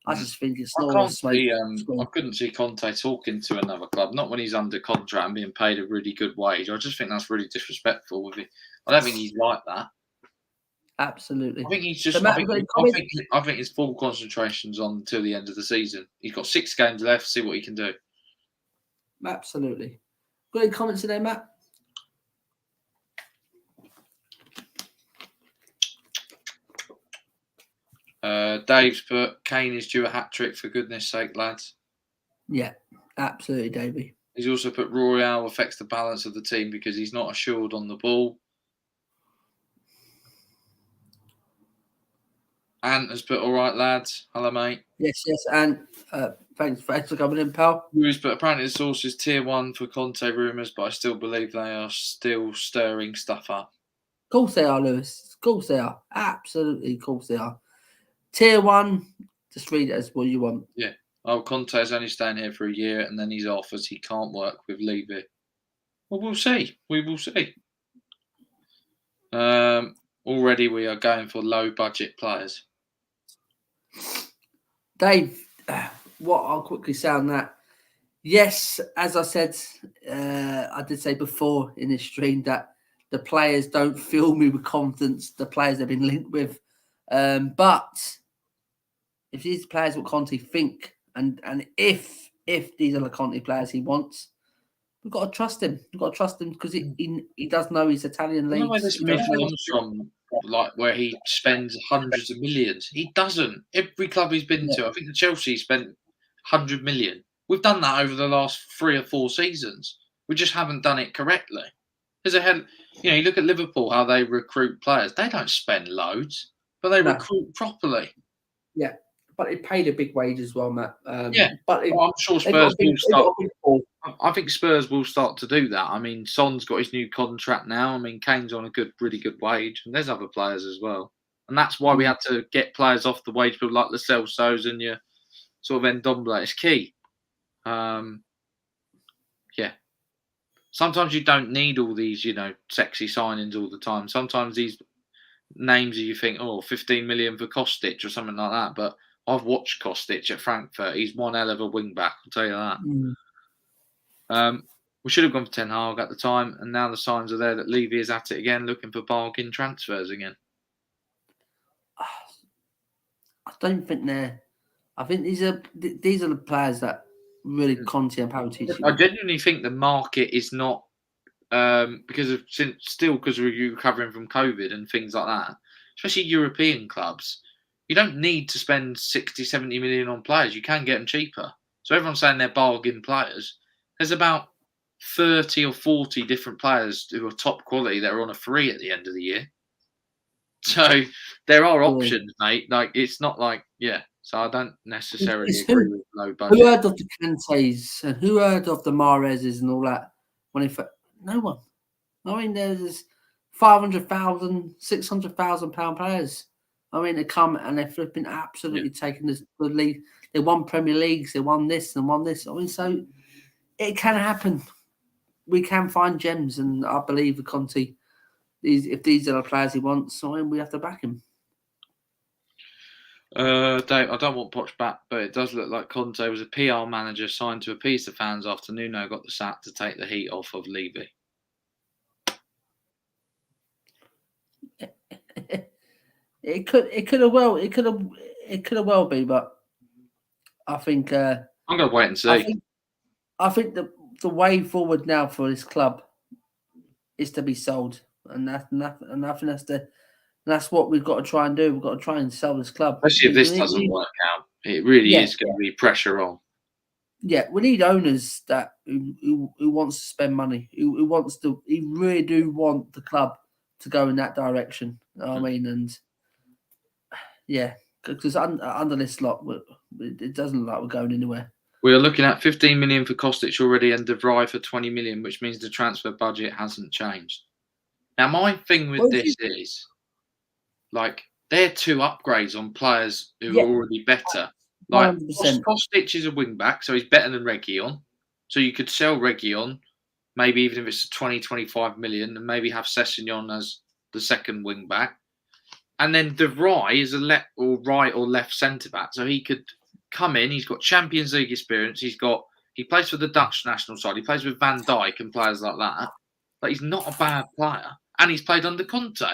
I just think it's not. I couldn't see Conte talking to another club, not when he's under contract and being paid a really good wage. I just think that's really disrespectful with it. I don't think he's like that. Absolutely. I think he's just. I think his full concentration's on until the end of the season. He's got 6 games left. See what he can do. Absolutely. Got any comments today, Matt? Dave's put Kane is due a hat-trick for goodness sake, lads. Yeah, absolutely, Davey. He's also put Royale affects the balance of the team because he's not assured on the ball. Ant has put all right, lads. Hello, mate. Yes, and thanks for coming in, pal. Lewis, but apparently the source is tier 1 for Conte rumours, but I still believe they are still stirring stuff up. Of course they are, Lewis. Of course they are. Absolutely, of course they are. Tier 1, just read it as what you want. Yeah. Oh, Conte's only staying here for a year and then he's off as he can't work with Levy. Well, we'll see. We will see. Already we are going for low budget players. Dave, what I'll quickly say on that. Yes, as I said, I did say before in this stream that the players don't fill me with confidence, the players they've been linked with. But if these players what Conte think, and if these are the Conte players he wants, we've got to trust him. We've got to trust him because he does know his Italian leagues. Where this comes from, like where he spends hundreds of millions. He doesn't. Every club he's been to, I think the Chelsea spent 100 million. We've done that over the last 3 or 4 seasons. We just haven't done it correctly. You look at Liverpool, how they recruit players. They don't spend loads, but they recruit properly. Yeah, but it paid a big wage as well, Matt. But I'm sure Spurs will start. I think Spurs will start to do that. I mean, Son's got his new contract now. I mean, Kane's on a really good wage, and there's other players as well. And that's why we had to get players off the wage bill like the Celsos and your sort of Ndombele. It's key. Sometimes you don't need all these, sexy signings all the time. Sometimes these names you think, 15 million for Kostic or something like that. But I've watched Kostic at Frankfurt. He's one hell of a wing back, I'll tell you that. We should have gone for Ten Hag at the time, and now the signs are there that Levy is at it again, looking for bargain transfers again. I don't think they're. I think these are the players that really Conte and Paratici. I genuinely think the market is not because we're recovering from COVID and things like that, especially European clubs. You don't need to spend 60, 70 million on players. You can get them cheaper. So everyone's saying they're bargain players. There's about 30 or 40 different players who are top quality that are on a free at the end of the year. So there are options, mate. Like, it's not like, so I don't necessarily agree with low budget. Who heard of the Kantes and who heard of the Mahrezes and all that? No one. I mean, there's 500,000, 600,000 pound players. I mean, they come and they're flipping absolutely taking the lead. They won Premier Leagues, they won this and won this. I mean, so it can happen. We can find gems, and I believe with Conte, if these are the players he wants, I mean, we have to back him. Dave, I don't want Poch back, but it does look like Conte was a PR manager signed to appease the fans after Nuno got the sack to take the heat off of Levy. It could have well be, but I think I'm going to wait and see. I think the way forward now for this club is to be sold, and I think that's what we've got to try and do. We've got to try and sell this club. Especially if this doesn't work out, it really is going to be pressure on. Yeah, we need owners that who wants to spend money, who really do want the club to go in that direction. I mean, and because under this lot, it doesn't look like we're going anywhere. We are looking at 15 million for Kostic already and De Vrij for 20 million, which means the transfer budget hasn't changed. Now, my thing with this is, like, they're two upgrades on players who are already better. Like, Kostic is a wing back, so he's better than Reguilon. So you could sell Reguilon, maybe even if it's 20, 25 million, and maybe have Sessegnon as the second wing back. And then De Vrij is a right or left centre back, so he could come in. He's got Champions League experience. He plays for the Dutch national side. He plays with Van Dijk and players like that. But he's not a bad player, and he's played under Conte.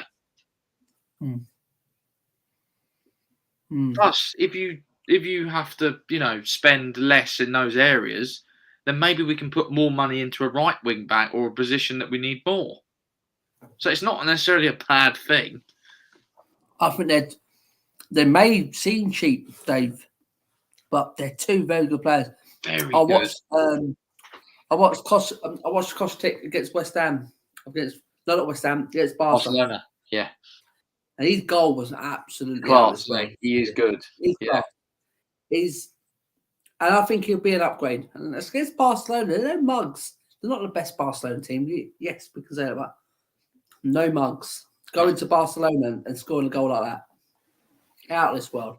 Plus, if you have to, spend less in those areas, then maybe we can put more money into a right wing back or a position that we need more. So it's not necessarily a bad thing. I think they may seem cheap, Dave, but they're two very good players. Very good. I watched Kostic against West Ham. Against Barcelona. Yeah. And his goal was absolutely class. He is good. And I think he'll be an upgrade. And against Barcelona, they're mugs. They're not the best Barcelona team. Yes, because they're like no mugs. Going to Barcelona and scoring a goal like that. Out of this world.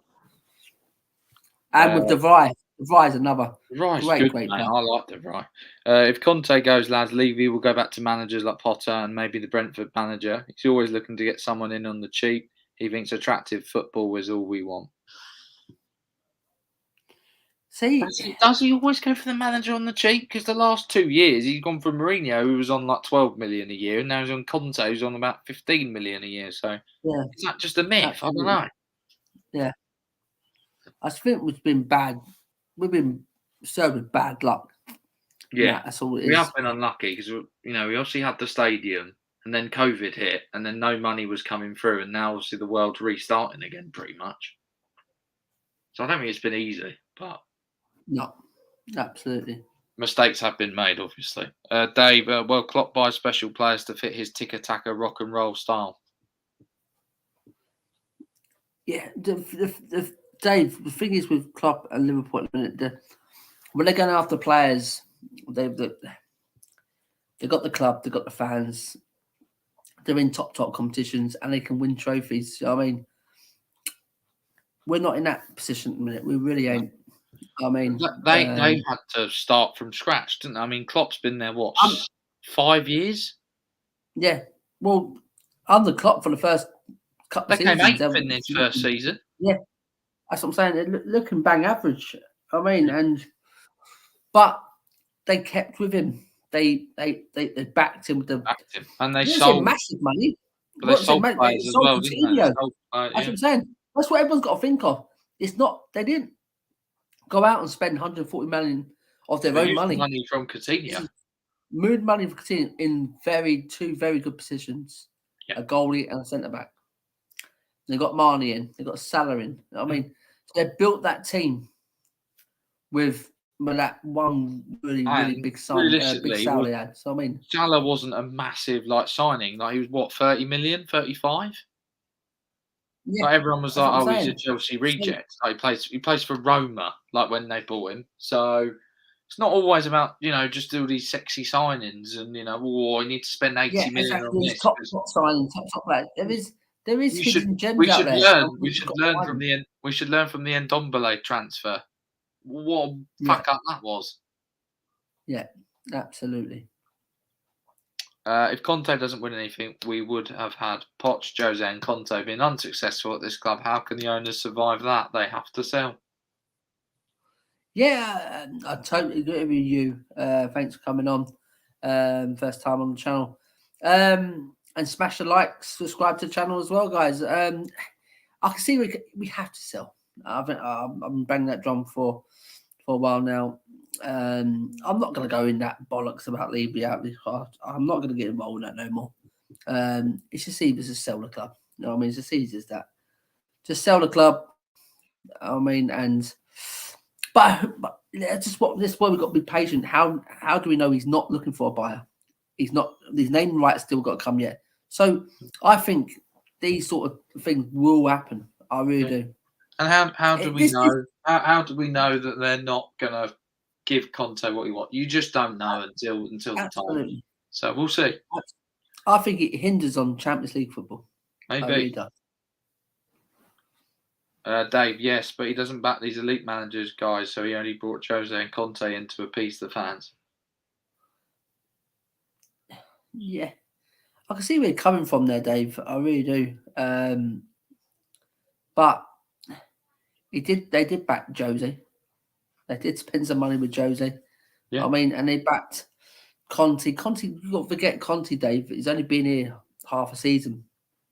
And with De Vrij. De Vrij is another great player. I like De Vrij. If Conte goes, lads, Levy will go back to managers like Potter and maybe the Brentford manager. He's always looking to get someone in on the cheap. He thinks attractive football is all we want. See, does he always go for the manager on the cheap? Because the last 2 years, he's gone from Mourinho, who was on like 12 million a year, and now he's on Conte, who's on about 15 million a year. So is that just a myth? Absolutely. I don't know. Yeah. I think we've been bad. We've been served with bad luck. Yeah, that's all it is. We have been unlucky because, we obviously had the stadium and then COVID hit and then no money was coming through. And now obviously the world's restarting again pretty much. So I don't think it's been easy, but... No, absolutely. Mistakes have been made, obviously. Dave, Klopp buys special players to fit his tiki-taka rock and roll style. Yeah, Dave, the thing is with Klopp and Liverpool, when they're going after players, they've got the club, they've got the fans, they're in top competitions, and they can win trophies. I mean, we're not in that position at the minute. We really ain't. I mean, they had to start from scratch, didn't they? I mean, Klopp's been there 5 years? Yeah. Well, under Klopp for the first couple of seasons. They came 8th in his first season. Yeah, that's what I'm saying. They're looking bang average. I mean, but they kept with him. They backed him with them. And they sold massive money. But they sold players as well, didn't they? That's what I'm saying. That's what everyone's got to think of. it's not. They didn't go out and spend 140 million of their own money. Money from Coutinho. Moon money for Coutinho in two very good positions, a goalie and a centre back. They got Marnie in, they got Salah in. I mean, they built that team with that one really big salary they had. So I mean, Salah wasn't a massive signing. Like he was what 30 million, 35. Yeah, like everyone was like, "Oh, he's a Chelsea reject." Like he plays for Roma. Like when they bought him, so it's not always about just do these sexy signings and I need to spend 80 million on this. Top signing, top player. There is hidden gems out there. We should learn from the Ndombele transfer. What a fuck up that was. Yeah, absolutely. If Conte doesn't win anything, we would have had Poch, Jose, and Conte being unsuccessful at this club. How can the owners survive that? They have to sell. Yeah, I totally agree with you. Thanks for coming on. First time on the channel. And smash the like, subscribe to the channel as well, guys. I can see we have to sell. I've been banging that drum for a while now. I'm not going to go in that bollocks about Levy out this card. I'm not going to get involved in that no more. It's just easy to sell the club. You know what I mean? It's as easy as that. Just sell the club. I mean, but this why we've got to be patient. How do we know he's not looking for a buyer? He's not. His name rights still got to come yet. So I think these sort of things will happen. I really do. And how do we know? How do we know that they're not gonna give Conte what he wants? You just don't know until the time. So we'll see. I think it hinders on Champions League football. Maybe. It really does. Dave, yes, but he doesn't back these elite managers, guys. So he only brought Jose and Conte in to appease the fans. Yeah, I can see where you're coming from there, Dave. I really do. But they did back Jose. They did spend some money with Jose. Yeah. I mean, and they backed Conte. Conte, you've got to forget Conte, Dave. He's only been here half a season.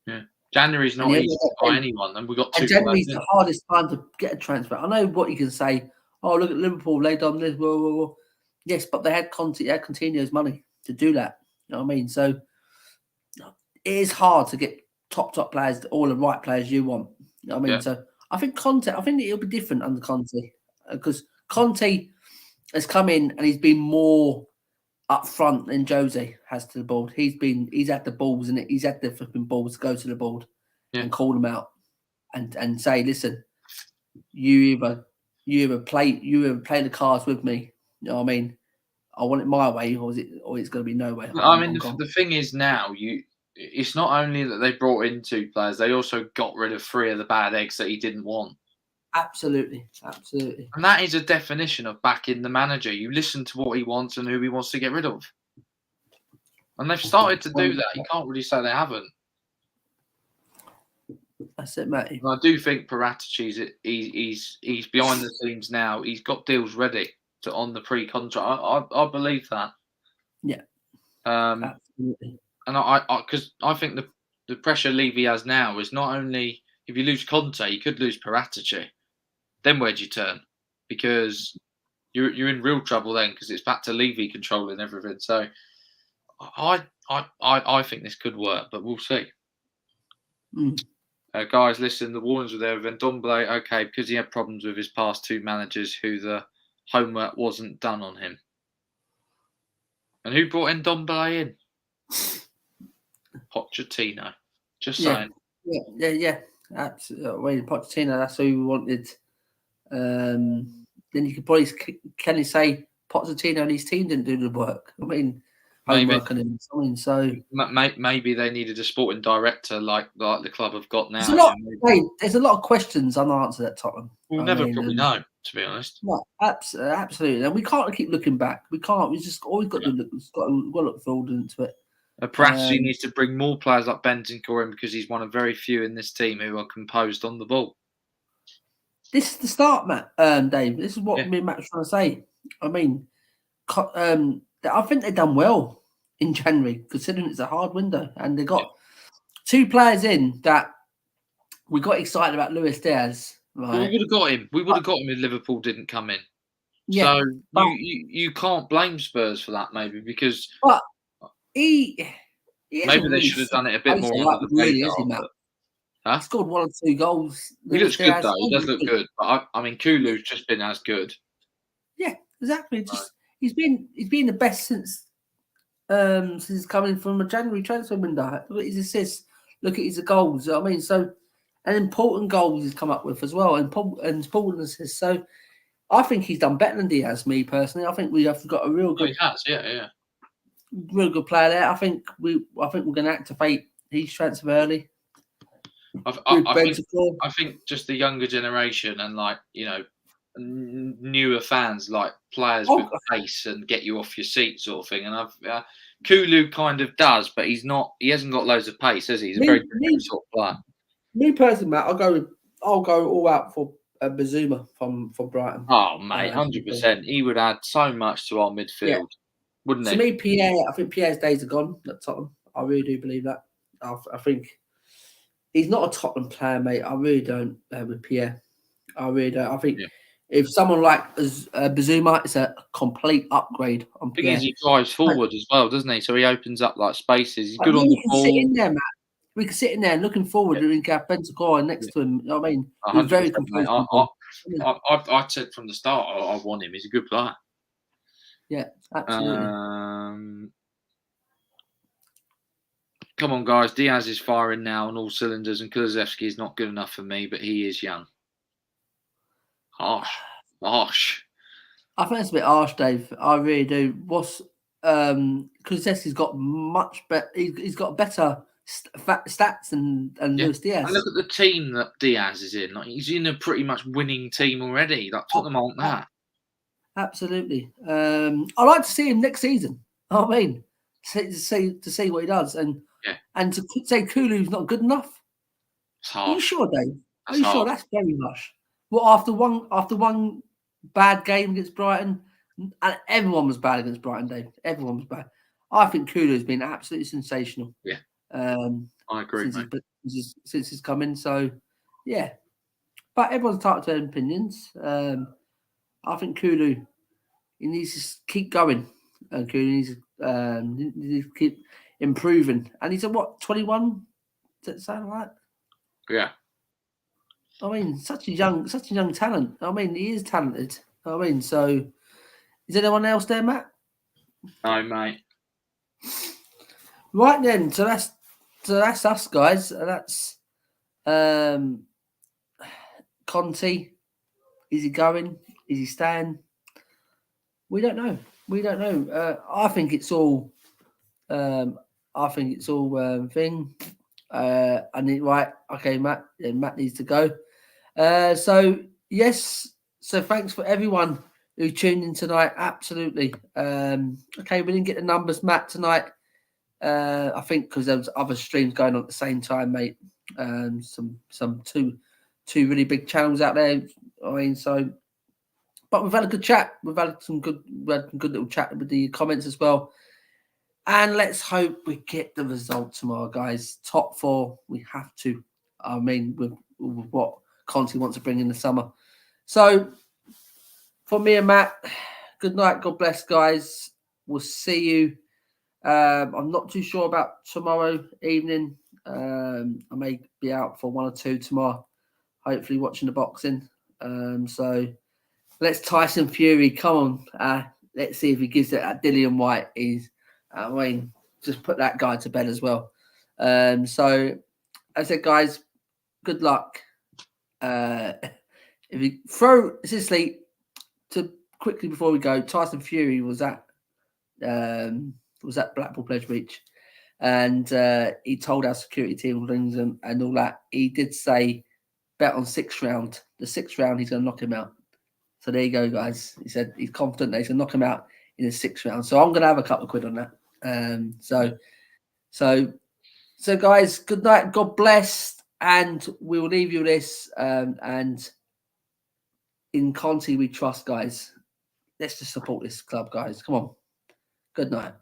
Yeah. January's not easy to buy anyone, and we've got two. January's the hardest time to get a transfer. I know what you can say. Oh, look at Liverpool. They done this. Whoa, whoa, whoa. Yes, but they had Conte. They had Coutinho's money to do that. You know what I mean? So it is hard to get top players, all the right players you want. You know what I mean? Yeah. So I think Conte. I think it'll be different under Conte because Conte has come in and he's been more up front than Jose has to the board. He's had the balls in it. He's had the flipping balls to go to the board and call them out and say, listen, you either play the cards with me. You know what I mean? I want it my way, or it's going to be no way. I mean, the thing is now it's not only that they brought in two players, they also got rid of 3 of the bad eggs that he didn't want. Absolutely. And that is a definition of backing the manager. You listen to what he wants and who he wants to get rid of. And they've started to do that. You can't really say they haven't. That's it, mate. And I do think Paratici, he's behind the scenes now. He's got deals ready on the pre-contract. I believe that. Yeah. Absolutely. And because I think the pressure Levy has now is not only if you lose Conte, you could lose Paratici. Then where'd you turn? Because you're in real trouble then because it's back to Levy controlling everything. So I think this could work, but we'll see. Guys, listen, the warnings were there with Ndombele, okay, because he had problems with his past 2 managers who the homework wasn't done on him. And who brought Ndombele in? Pochettino. Just saying. Yeah. Absolutely. Pochettino, that's who we wanted. Then you could probably say Pochettino and his team didn't do the work. I mean, homework on him. I mean, so maybe they needed a sporting director like the club have got now. There's a lot of questions unanswered at Tottenham. We'll never probably know, to be honest. No, absolutely. And we can't keep looking back. We can't. We just always got to look. We've got to look forward into it. Paratici needs to bring more players like Bentancur in because he's one of very few in this team who are composed on the ball. This is the start, Matt. Dave. This is what me and Matt was trying to say. I mean, I think they've done well in January, considering it's a hard window, and they got 2 players in that we got excited about. Luis Diaz But we right? would have got him. We would But, have got him if Liverpool didn't come in. yeah, So but you can't blame Spurs for that, maybe, because but he he maybe hasn't they really should have set done it a the bit pace more a under lot, the really, has he, radar. Matt? But He huh? scored 1 or 2 goals. He Luis looks good Diaz, though. He does look good. But I mean, Kulu's just been as good. yeah, exactly. So, Just he's been the best since coming from a January transfer window. Look at his assists. Look at his goals. I mean, so and important goals he's come up with as well, and important assists. So I think he's done better than Diaz. Me personally, I think we have got a real oh, he good, has, yeah. player there. I think we're going to activate his transfer early I, I, with I think Brentford. I think just the younger generation and newer fans like players with Oh, pace and get you off your seat sort of thing. And Kulu kind of does, but he's not. He hasn't got loads of pace, has he? He's a very me, different me, sort of player. me personally, Matt, I'll go all out for Bazuma from Brighton. Oh mate, Uh, 100%. He would add so much to our yeah, midfield, wouldn't to he? me, I think Pierre's days are gone at Tottenham. I really do believe that. I think he's not a Tottenham player, mate. I really don't with Pierre. I really don't. I think Yeah. if someone like Bazuma, it's a complete upgrade on Thing is, Pierre. he drives But, forward as well, doesn't he? So he opens up like spaces. He's good yeah, on the we can sit ball. in there, Matt. We can sit in there looking forward Yeah, and have Bentancur next yeah. to him. You know what I mean, who's very 100%, mate. composed. People. I said from the start, I want him. He's a good player. Yeah, absolutely. Come on, guys. Diaz is firing now on all cylinders, and Kulusevski is not good enough for me, but he is young. Harsh. I think that's a bit harsh, Dave. I really do. What's Kulusevski's got much better. He's got better stats than Yeah. Luis And Diaz. look at the team that Diaz is in. Like, he's in a pretty much winning team already. Like Tottenham aren't that. Absolutely. I like to see him next season. I mean, to see what he does, and Yeah. and to say Kulu's not good enough. It's Are you harsh. sure, Dave? Are That's you sure? harsh. That's very harsh. Well, after one bad game against Brighton, and everyone was bad against Brighton, Dave. Everyone was bad. I think Kulu's been absolutely sensational. Yeah. Um, I agree, mate. since he's come in. So, yeah. But everyone's entitled to their opinions. I think Kulu, he needs to keep going. And Kulu needs to keep improving. And he's a what, 21? Does that sound right? Yeah. I mean, such a young talent. I mean, he is talented. I mean, so is anyone else there, Matt? No, mate. Right then, so that's us, guys. That's Conte. Is he going? Is he staying? We don't know. I think it's all. Thing. I need right. Okay, Matt. Yeah, Matt needs to go. So yes. So thanks for everyone who tuned in tonight. Absolutely. Okay, we didn't get the numbers, Matt, tonight. I think because there was other streams going on at the same time, mate. Some two really big channels out there. I mean, so. But we've had a good chat. We had some good little chat with the comments as well. And let's hope we get the result tomorrow, guys. Top 4, we have to. I mean, with what Conte wants to bring in the summer. So, for me and Matt, good night. God bless, guys. We'll see you. I'm not too sure about tomorrow evening. I may be out for 1 or 2 tomorrow. Hopefully, watching the boxing. So, let's Tyson Fury. Come on. Let's see if he gives it at Dillian White. I mean, just put that guy to bed as well. So, I said, guys, good luck. If you throw seriously to quickly before we go, Tyson Fury was at Blackpool Pledge Beach, and he told our security team things and all that. He did say bet on 6th round. The 6th round, he's going to knock him out. So there you go, guys. He said he's confident that he's going to knock him out in the 6th round. So I'm going to have a couple of quid on that. So guys, good night. God bless. And we will leave you with this. And in Conte, we trust, guys. Let's just support this club, guys. Come on. Good night.